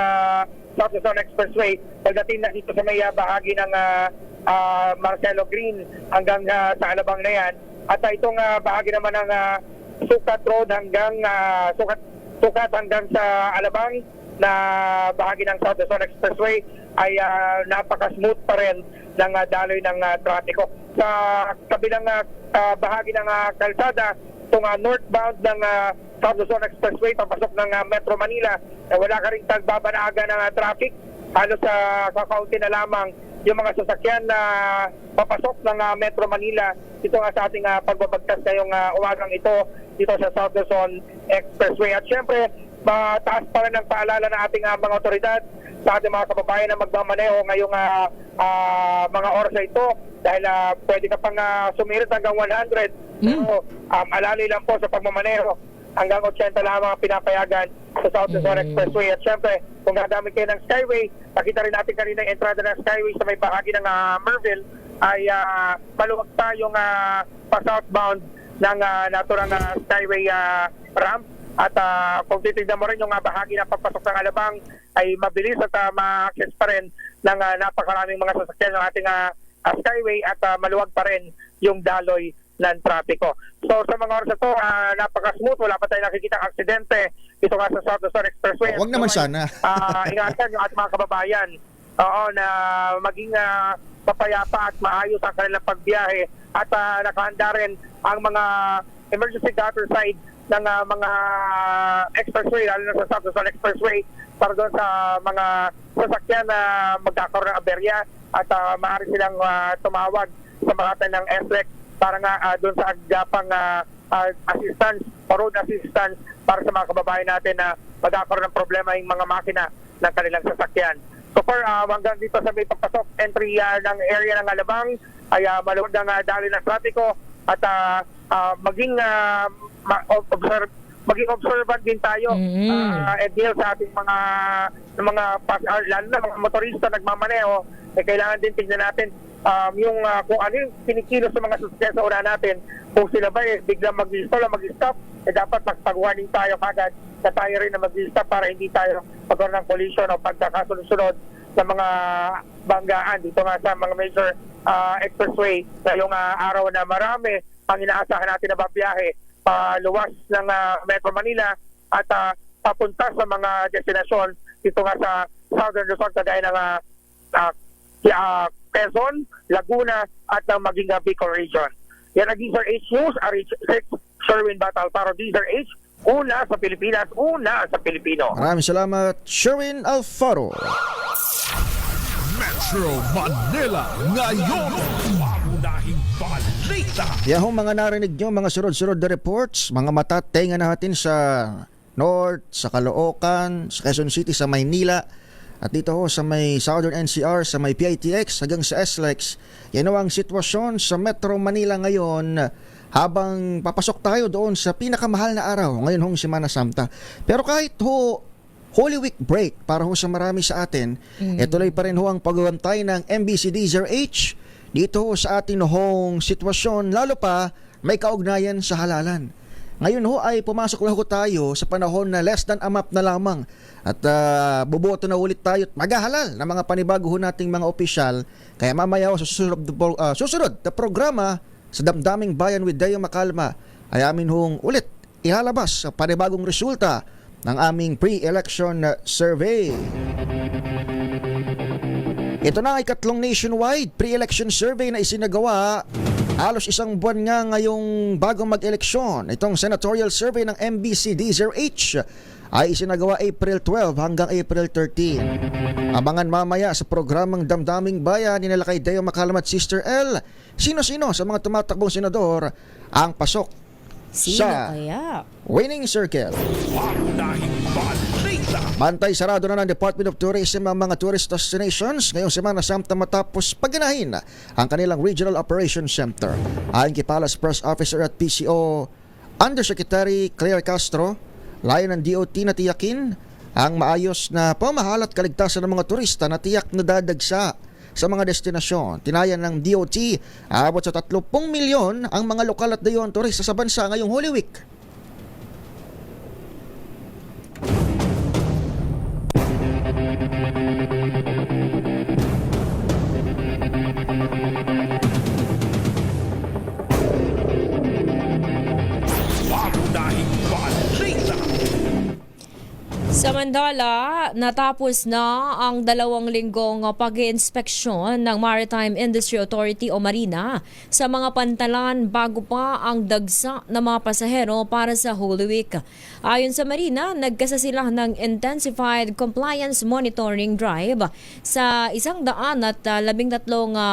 South Luzon Expressway. Pagdating na dito sa may bahagi ng Marcelo Green hanggang sa Alabang na yan. At itong bahagi naman ng Sukat Road hanggang Sukat hanggang sa Alabang na bahagi ng South Luzon Expressway ay napaka-smooth pa rin ng daloy ng trapiko. Sa kabilang bahagi ng kalsada, itong northbound ng South Luzon Expressway papasok ng Metro Manila, wala ka rin tagbabanaga ng traffic. Halos kakaunti na lamang yung mga sasakyan na papasok ng Metro Manila dito nga sa ating pagbabagtas ngayong umagang ito dito sa South Luzon Expressway. At syempre, mataas pa rin ang paalala ng ating mga otoridad sa ating mga kababayan na magmamaneho ngayong mga oras na ito dahil pwede ka pang sumirit hanggang 100. Pero alalay lang po sa pagmamaneho, hanggang 80 lamang ang pinapayagan sa South Luzon Expressway. At syempre, kung gagamit kayo ng Skyway, nakita rin natin kanina yung entrada ng Skyway sa may bahagi ng Merville ay maluwag pa yung pa-southbound ng naturang Skyway ramp. At kung titignan mo rin yung bahagi ng pagpasok ng Alabang ay mabilis at ma-access pa rin ng napakaraming mga sasakyan ng ating Skyway at maluwag pa rin yung daloy ng trapiko. So sa mga oras na ito, napaka-smooth, wala pa tayong nakikita aksidente dito nga sa South Luzon Expressway. Huwag naman sana. Ingatan yung ating mga kababayan na maging papayapa at maayos ang kanilang pagbiyahe at nakahanda rin ang mga emergency gutter side ng mga expressway, lalo na sa South Luzon Expressway, para doon sa mga sasakyan na magkakaroon ng aberya at maaari silang tumawag sa mga ng SLEX para nga doon sa agapang assistance o road assistance para sa mga kababayan natin na magkakaroon ng problema yung mga makina ng kanilang sasakyan. So far, hanggang dito sa may pagpasok, entry ng area ng Alabang ay maluwag ng daloy ng trapiko at maging observant din tayo Edil, sa ating mga lalo na mga motorista nagmamaneho, kailangan din tingnan natin yung kung ano yung pinikilos sa mga sasakyan sa una natin. Kung sila ba biglang mag-stall o mag-stop, dapat magpag-warning tayo kagad na tayo rin na mag-stop para hindi tayo magkaroon ng collision o pagkakasunod-sunod sa mga banggaan dito nga sa mga major expressway ngayong araw na marami ang inaasahan natin na babiyahe paluwas ng Metro Manila at papunta sa mga destinasyon dito nga sa Southern Luzon, kagaya ng Quezon, Laguna at ng maging Bicol region. Yan ang Deezer H News, RH6, Sherwin Batal para Deezer H, una sa Pilipinas, una sa Pilipino. Maraming salamat, Sherwin Alfaro. Metro Manila ngayon. Pangunahing balita. Yan ho mga narinig nyo, mga sunod-sunod na reports, mga matatenga natin sa North, sa Caloocan, sa Quezon City, sa Maynila, at dito ho sa may Southern NCR, sa may PITX, hanggang sa SLEX. Yan ho ang sitwasyon sa Metro Manila ngayon habang papasok tayo doon sa pinakamahal na araw, ngayon hong Semana Santa. Pero kahit ho Holy Week break para ho sa marami sa atin, tuloy pa rin ho ang pagawantay ng MBC Deezer H dito ho sa ating hong sitwasyon, lalo pa may kaugnayan sa halalan. Ngayon ho ay pumasok lang ho tayo sa panahon na less than a month na lamang at buboto na ulit tayo at maghahalal ng mga panibago ho nating mga opisyal. Kaya mamaya ho sa susunod na programa sa Damdaming Bayan with Deo Macalma ay amin hong ulit ilalabas sa panibagong resulta ng aming pre-election survey. Ito na ay ikatlong nationwide pre-election survey na isinagawa Halos isang buwan nga ngayong bagong mag-eleksyon, itong senatorial survey ng MBC-D0H ay isinagawa April 12 hanggang April 13. Abangan mamaya sa programang Damdaming Bayan ni kay Deo Macalamat Sister L, sino-sino sa mga tumatakbong senador ang pasok Sino sa kaya? winning circle. Bantay sarado na ng Department of Tourism ang mga tourist destinations ngayong Semana Santa matapos paganahin ang kanilang Regional Operations Center. Ayon kay Palace Press Officer at PCO Undersecretary Claire Castro, layo ng DOT na tiyakin ang maayos na pamahal at kaligtasan ng mga turista na tiyak na dadagsa sa mga destinasyon. Tinayan ng DOT, abot sa 30 milyon ang mga lokal at dayon turista sa bansa ngayong Holy Week. Samantala, natapos na ang 2 linggong pag-iinspeksyon ng Maritime Industry Authority o Marina sa mga pantalan bago pa ang dagsa ng mga pasahero para sa Holy Week. Ayon sa Marina, nagkasa sila ng intensified compliance monitoring drive sa 113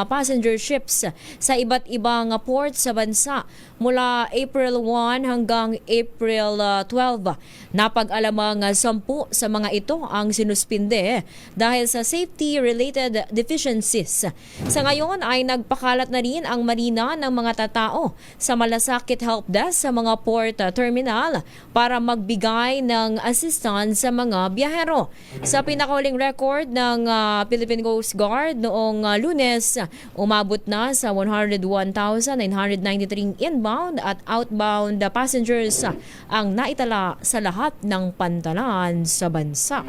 passenger ships sa iba't ibang port sa bansa mula April 1 hanggang April 12. Napag-alamang 10 sa mga ito ang sinuspinde dahil sa safety-related deficiencies. Sa ngayon ay nagpakalat na rin ang Marina ng mga tatao sa Malasakit Help Desk sa mga port terminal para magbigay ng assistance sa mga biyahero. Sa pinakahuling record ng Philippine Coast Guard noong Lunes, umabot na sa 101,993 inbound at outbound passengers ang naitala sa lahat ng pantalan sa bansa.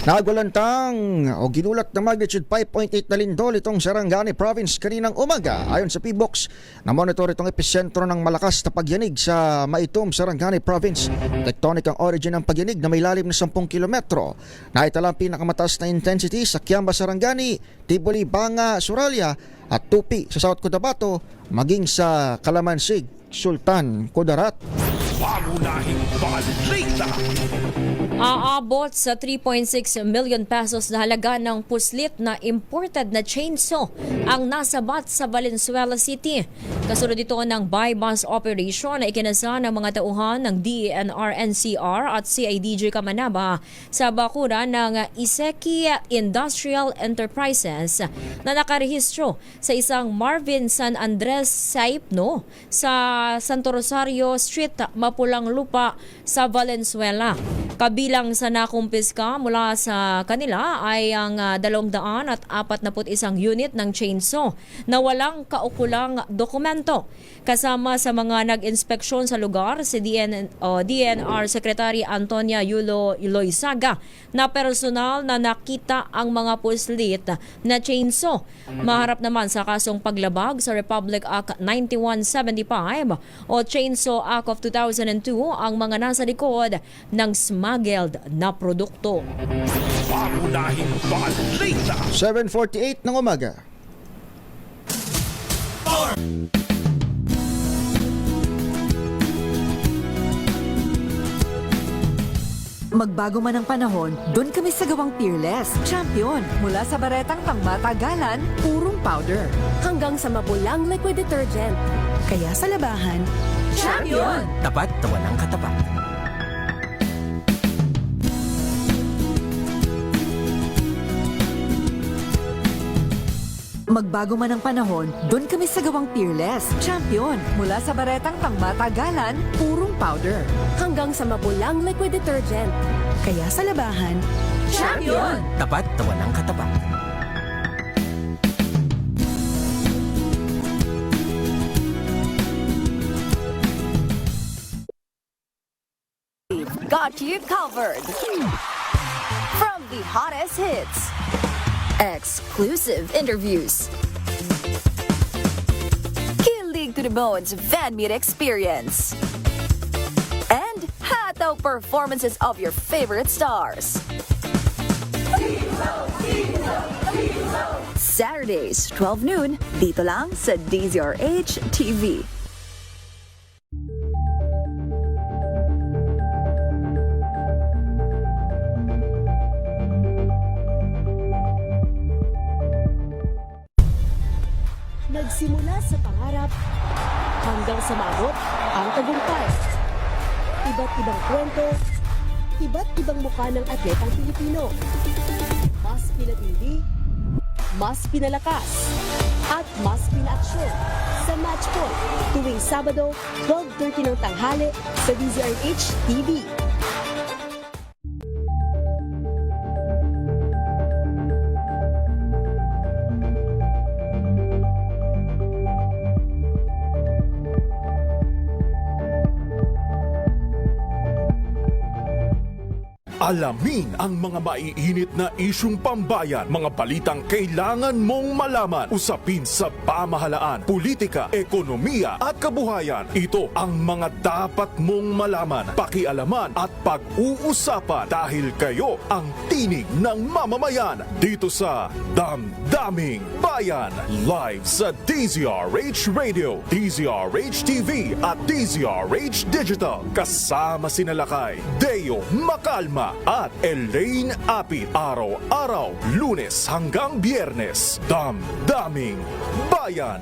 Nagwalantang o ginulat na magnitude 5.8 na lindol itong Sarangani Province kaninang umaga. Ayon sa PBOX, na-monitor itong episentro ng malakas na pagyanig sa Maitom, Sarangani Province. Tectonic ang origin ng pagyanig na may lalim na 10 kilometro. Naitala ang pinakamataas na intensity sa Kiamba, Sarangani, Tiboli, Banga, Suralia at Tupi sa South Cotabato, maging sa Calamansig, Sultan, Kudarat. Aabot sa 3.6 million pesos na halaga ng puslit na imported na chainsaw ang nasabat sa Valenzuela City. Kasunod ito ng buy-bust operation na ikinasa ng mga tauhan ng DENR-NCR at CIDG Kamanaba sa bakuran ng Iseki Industrial Enterprises na nakarehistro sa isang Marvin San Andres Saipno sa Santo Rosario Street, Mapulang Lupa sa Valenzuela. Kabilang sa nakumpiska mula sa kanila ay ang 241 unit ng chainsaw na walang kaukulang dokumento. Kasama sa mga nag-inspeksyon sa lugar si DNR Secretary Antonia Yulo Iloizaga na personal na nakita ang mga puslit na chainsaw. Maharap naman sa kasong paglabag sa Republic Act 9175 o Chainsaw Act of 2002 ang mga nasa likod ng smuggled na produkto. 7:48 ng umaga. Magbago man ang panahon, doon kami sa gawang Peerless. Champion, mula sa baretang pangmatagalan, purong powder. Hanggang sa mabulang liquid detergent. Kaya sa labahan, Champion! Tapat na walang katapat. Magbago man ang panahon, doon kami sa gawang Peerless. Champion, mula sa baretang pangmatagalan, purong powder. hanggang sa mabulang liquid detergent. Kaya sa labahan, Champion! Tapat na walang katapat. Got you covered. From the hottest hits, exclusive interviews, kilig to the bones fan meet experience, and hataw performances of your favorite stars. Saturdays, 12 noon, dito lang sa DZRH TV. Nagsimula sa pangarap hanggang sa maabot ang tagumpay. Iba't ibang kwento, iba't ibang mukha ng atletang Pilipino. Mas pinatindi, mas pinalakas, at mas pinaaksyon sa Match Point tuwing Sabado, 12:30 ng tanghali sa DZRH TV. Alamin ang mga maiinit na isyung pambayan, mga balitang kailangan mong malaman, usapin sa pamahalaan, politika, ekonomiya at kabuhayan. Ito ang mga dapat mong malaman, pakialaman at pag-uusapan dahil kayo ang tinig ng mamamayan dito sa Damdaming Bayan. Live sa DZRH Radio, DZRH TV at DZRH Digital. Kasama sina Lakay, Deo Macalma at Elaine Apit. Araw-araw, Lunes hanggang Biyernes. Damdaming Bayan.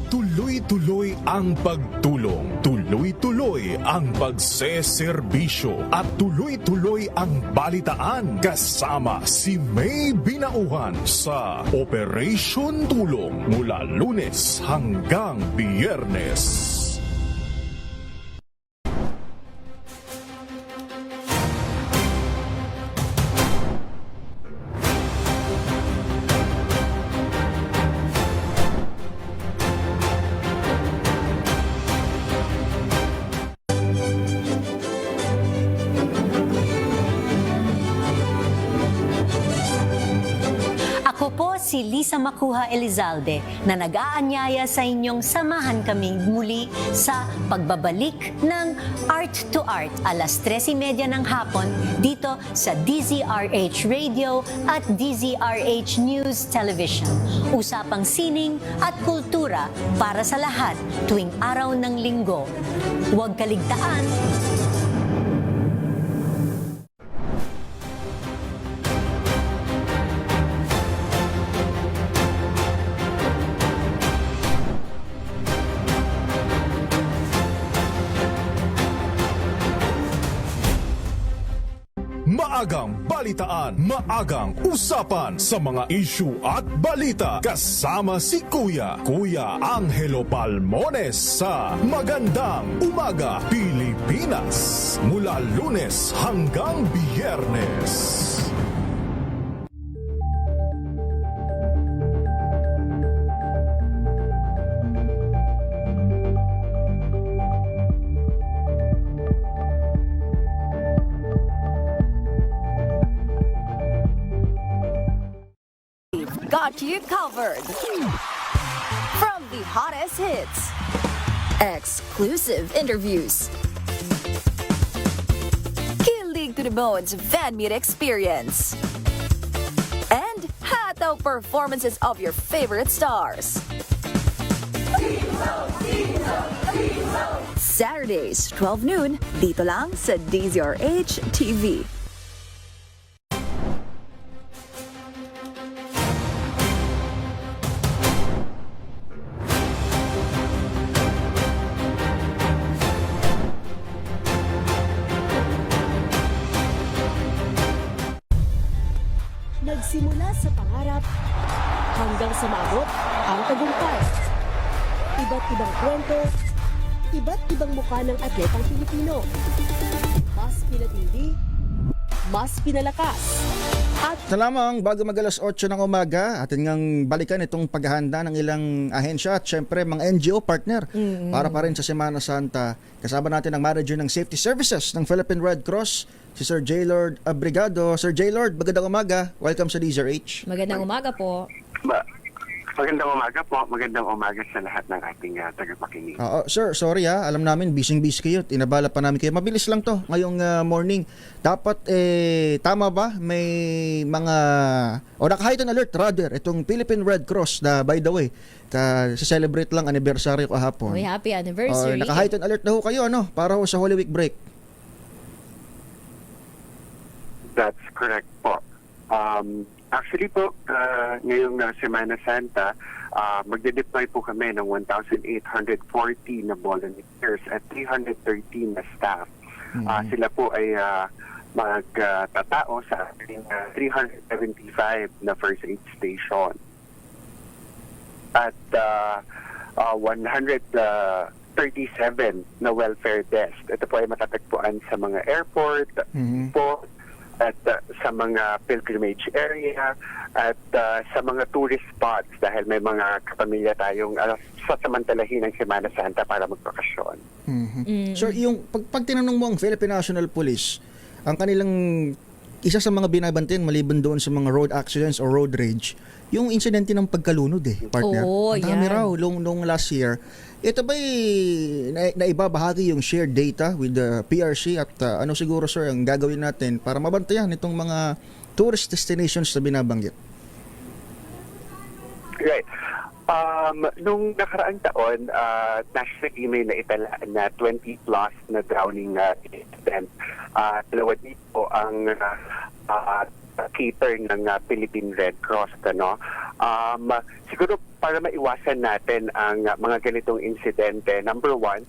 Tuloy-tuloy ang pagtulong, tuloy-tuloy ang pagseserbisyo at tuloy-tuloy ang balitaan kasama si May Binauhan sa Operation Tulong mula Lunes hanggang Biyernes. Ako po si Lisa Macuja Elizalde na nag-aanyaya sa inyong samahan kaming muli sa pagbabalik ng Art to Art alas 3:30 ng hapon dito sa DZRH Radio at DZRH News Television. Usapang sining at kultura para sa lahat tuwing araw ng linggo. Huwag kaligtaan. Maagang balitaan, maagang usapan sa mga issue at balita kasama si Kuya Angelo Palmones sa Magandang Umaga Pilipinas mula Lunes hanggang Biyernes. Got you covered. From the hottest hits, exclusive interviews, kilig to the bones fan meet experience, and hataw performances of your favorite stars. Saturdays, 12 noon, dito lang sa DZRH TV. Nagsimula sa pangarap hanggang sa maabot ang tagumpay. Iba't ibang kwento, iba't ibang mukha ng atletang Pilipino. Mas pinatindi, mas pinalakas, Na lamang bago mag-alas 8 ng umaga, atin ngang balikan itong paghahanda ng ilang ahensya at syempre mga NGO partner para pa rin sa Semana Santa. Kasama natin ang manager ng Safety Services ng Philippine Red Cross, si Sir J. Lord Abrigado. Sir J. Lord, magandang umaga. Welcome sa DZRH. Magandang umaga po. Magandang umaga po. Magandang umaga sa lahat ng ating tagapakinig. Sir, sorry alam namin busy kayo. Inabala pa namin kayo. Mabilis lang to ngayong morning. Dapat tama ba may mga naka-heightened alert rather itong Philippine Red Cross na by the way celebrate lang anniversary kahapon. Happy anniversary. Naka-heightened alert na ho kayo para ho sa Holy Week break. That's correct po. Actually po, ngayong Semana Santa, magde-deploy po kami ng 1,840 na volunteers at 313 na staff. Sila po ay magtatao sa ating 375 na first aid station. At 137 na welfare desk. Ito po ay matatagpuan sa mga airport, po, at sa mga pilgrimage area at sa mga tourist spots dahil may mga kapamilya tayong sasamantalahin ng Semana Santa para magbakasyon. Sir, yung pag tinanong mo ang Philippine National Police, ang kanilang isa sa mga binabantayan maliban doon sa mga road accidents or road rage, yung insidente ng pagkalunod partner. Ang dami raw nung last year. Ito ba'y naibabahagi yung shared data with the PRC at ano siguro sir ang gagawin natin para mabantayan itong mga tourist destinations na binabanggit? Right. Nung nakaraang taon, nationally may naitala na 20 plus na drowning incident. Dalawa dito ang cater ng Philippine Red Cross. Siguro para maiwasan natin ang mga ganitong insidente, number one,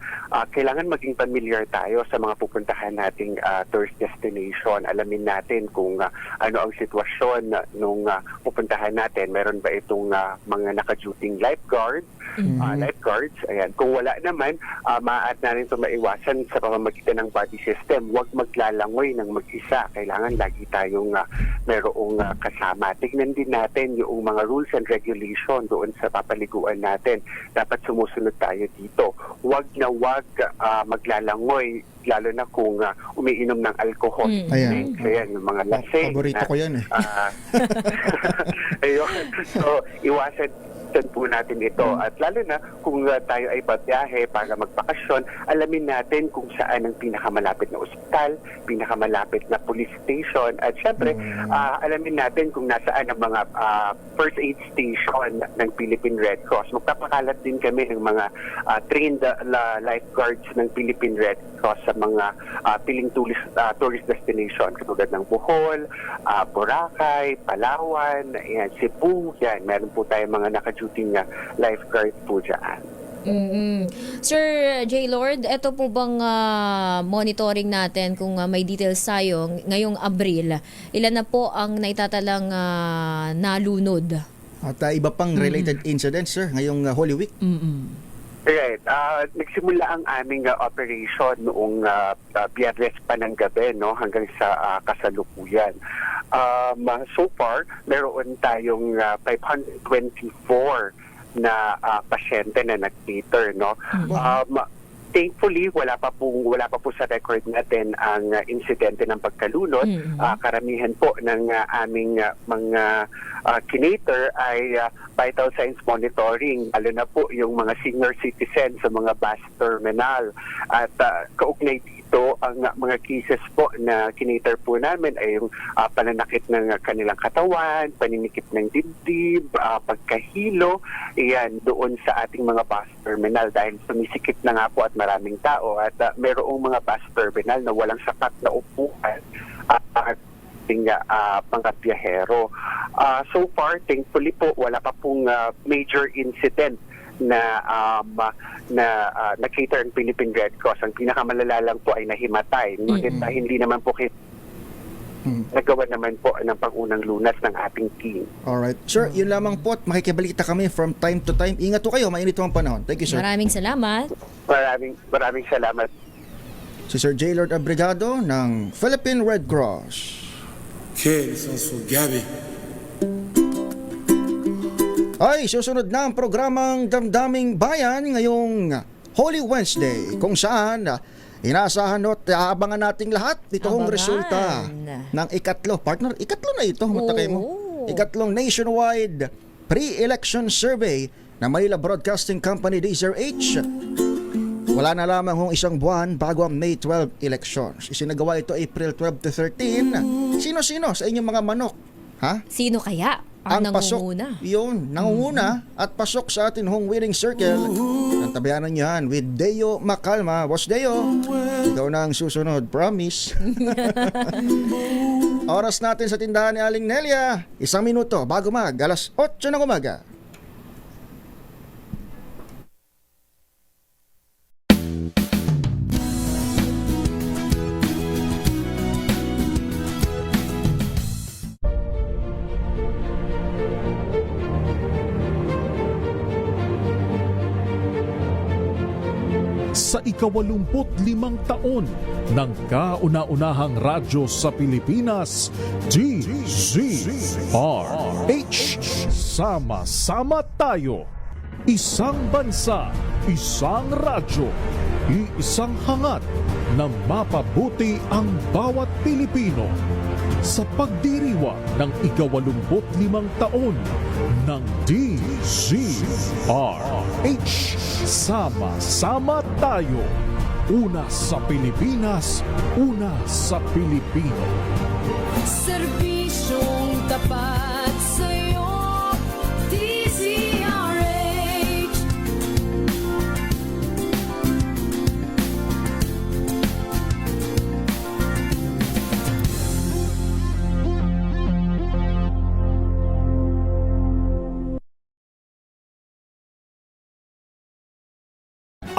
kailangan maging familiar tayo sa mga pupuntahan nating tourist destination. Alamin natin kung ano ang sitwasyon nung pupuntahan natin. Meron ba itong mga naka-duty lifeguards? Ayan. Kung wala naman, maaat na rin ito maiwasan sa pamamagitan ng body system. Huwag maglalangoy ng mag-isa. Kailangan lagi tayong merong kasama. Tignan din natin yung mga rules and regulation doon sa papaliguan natin. Dapat sumusunod tayo dito. Huwag maglalangoy, lalo na kung umiinom ng alcohol. Ayan. Ayan, yung mga lasing. Paborito ko yan Ayun. So, iwasan po natin ito. At lalo na kung tayo ay babiyahe para magbakasyon, alamin natin kung saan ang pinakamalapit na ospital, pinakamalapit na police station, at syempre, alamin natin kung nasaan ang mga first aid station ng Philippine Red Cross. Magpapakalat din kami ng mga trained lifeguards ng Philippine Red Cross sa mga piling tourist destination katulad ng Bohol, Boracay, Palawan, Cebu. Yan, meron po tayong mga naka-duty lifeguard po dyan. Sir J. Lord, ito po bang monitoring natin kung may details tayo ngayong Abril? Ilan na po ang naitatalang nalunod? At iba pang related incidents sir ngayong Holy Week? Right. Nagsimula ang aming operation noong Biyernes pa ng gabi hanggang sa kasalukuyan. So far, meron tayong 524 na pasyente na nag-cater. Thankfully, wala pa po sa record natin ang insidente ng pagkalunod. Karamihan po ng aming mga kinater ay vital signs monitoring, lalo na po yung mga senior citizens sa mga bus terminal. At kaugnay dito, ang mga cases po na kinater po namin ay yung pananakit ng kanilang katawan, paninikip ng dibdib, pagkahilo, iyan doon sa ating mga bus terminal dahil sumisikip na nga po at maraming tao at mayroong mga bus terminal na walang sapat na upuan at mga biyahero. So far, thankfully po, wala pa pong major incident na cater ang Philippine Red Cross. Ang pinakamalala lang po ay nahimatay. Ngunit hindi naman po nagawa naman po ng pangunang lunas ng ating team. Alright. Sir, yun lamang po at makikibalita kami from time to time. Ingat po kayo, mainit po ang panahon. Thank you, sir. Maraming salamat. Maraming salamat. Si Sir J. Lord Abrigado ng Philippine Red Cross. Ay, susunod na ang programang Damdaming Bayan ngayong Holy Wednesday kung saan inaasahan at aabangan nating lahat itong Abangan. resulta ng ikatlo na ito, matakay mo. Ikatlong nationwide pre-election survey ng Manila Broadcasting Company DZRH. Wala na lamang kung isang buwan bago ang May 12 elections. Isinagawa ito April 12 to 13. Sino-sino sa inyong mga manok? Ha? Sino kaya ang nangunguna? Yun, nangunguna at pasok sa atin hong winning circle. Ang tabayanan niyo yan with Deo Macalma. Boss Deo, ikaw na ang susunod. Promise. Oras natin sa tindahan ni Aling Nelia. 1 minuto bago alas 8 ng umaga. Sa ika-85 taon ng kauna-unahang radyo sa Pilipinas, DZRH. Sama-sama tayo. Isang bansa, isang radyo, iisang hangat na mapabuti ang bawat Pilipino. Sa pagdiriwang ng ika-85 taon ng DZRH. Sama-sama tayo. Una sa Pilipinas, una sa Pilipino. Serbisyong tapat sa'yo, DZRH.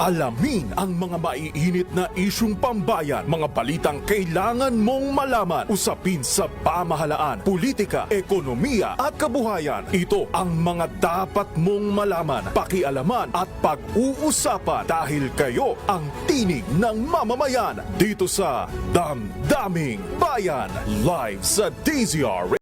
Alamin ang mga maiinit na isyung pambayan, mga balitang kailangan mong malaman, usapin sa pamahalaan, politika, ekonomiya at kabuhayan. Ito ang mga dapat mong malaman, pakialaman at pag-uusapan dahil kayo ang tinig ng mamamayan dito sa Damdaming Bayan, live sa DZRH.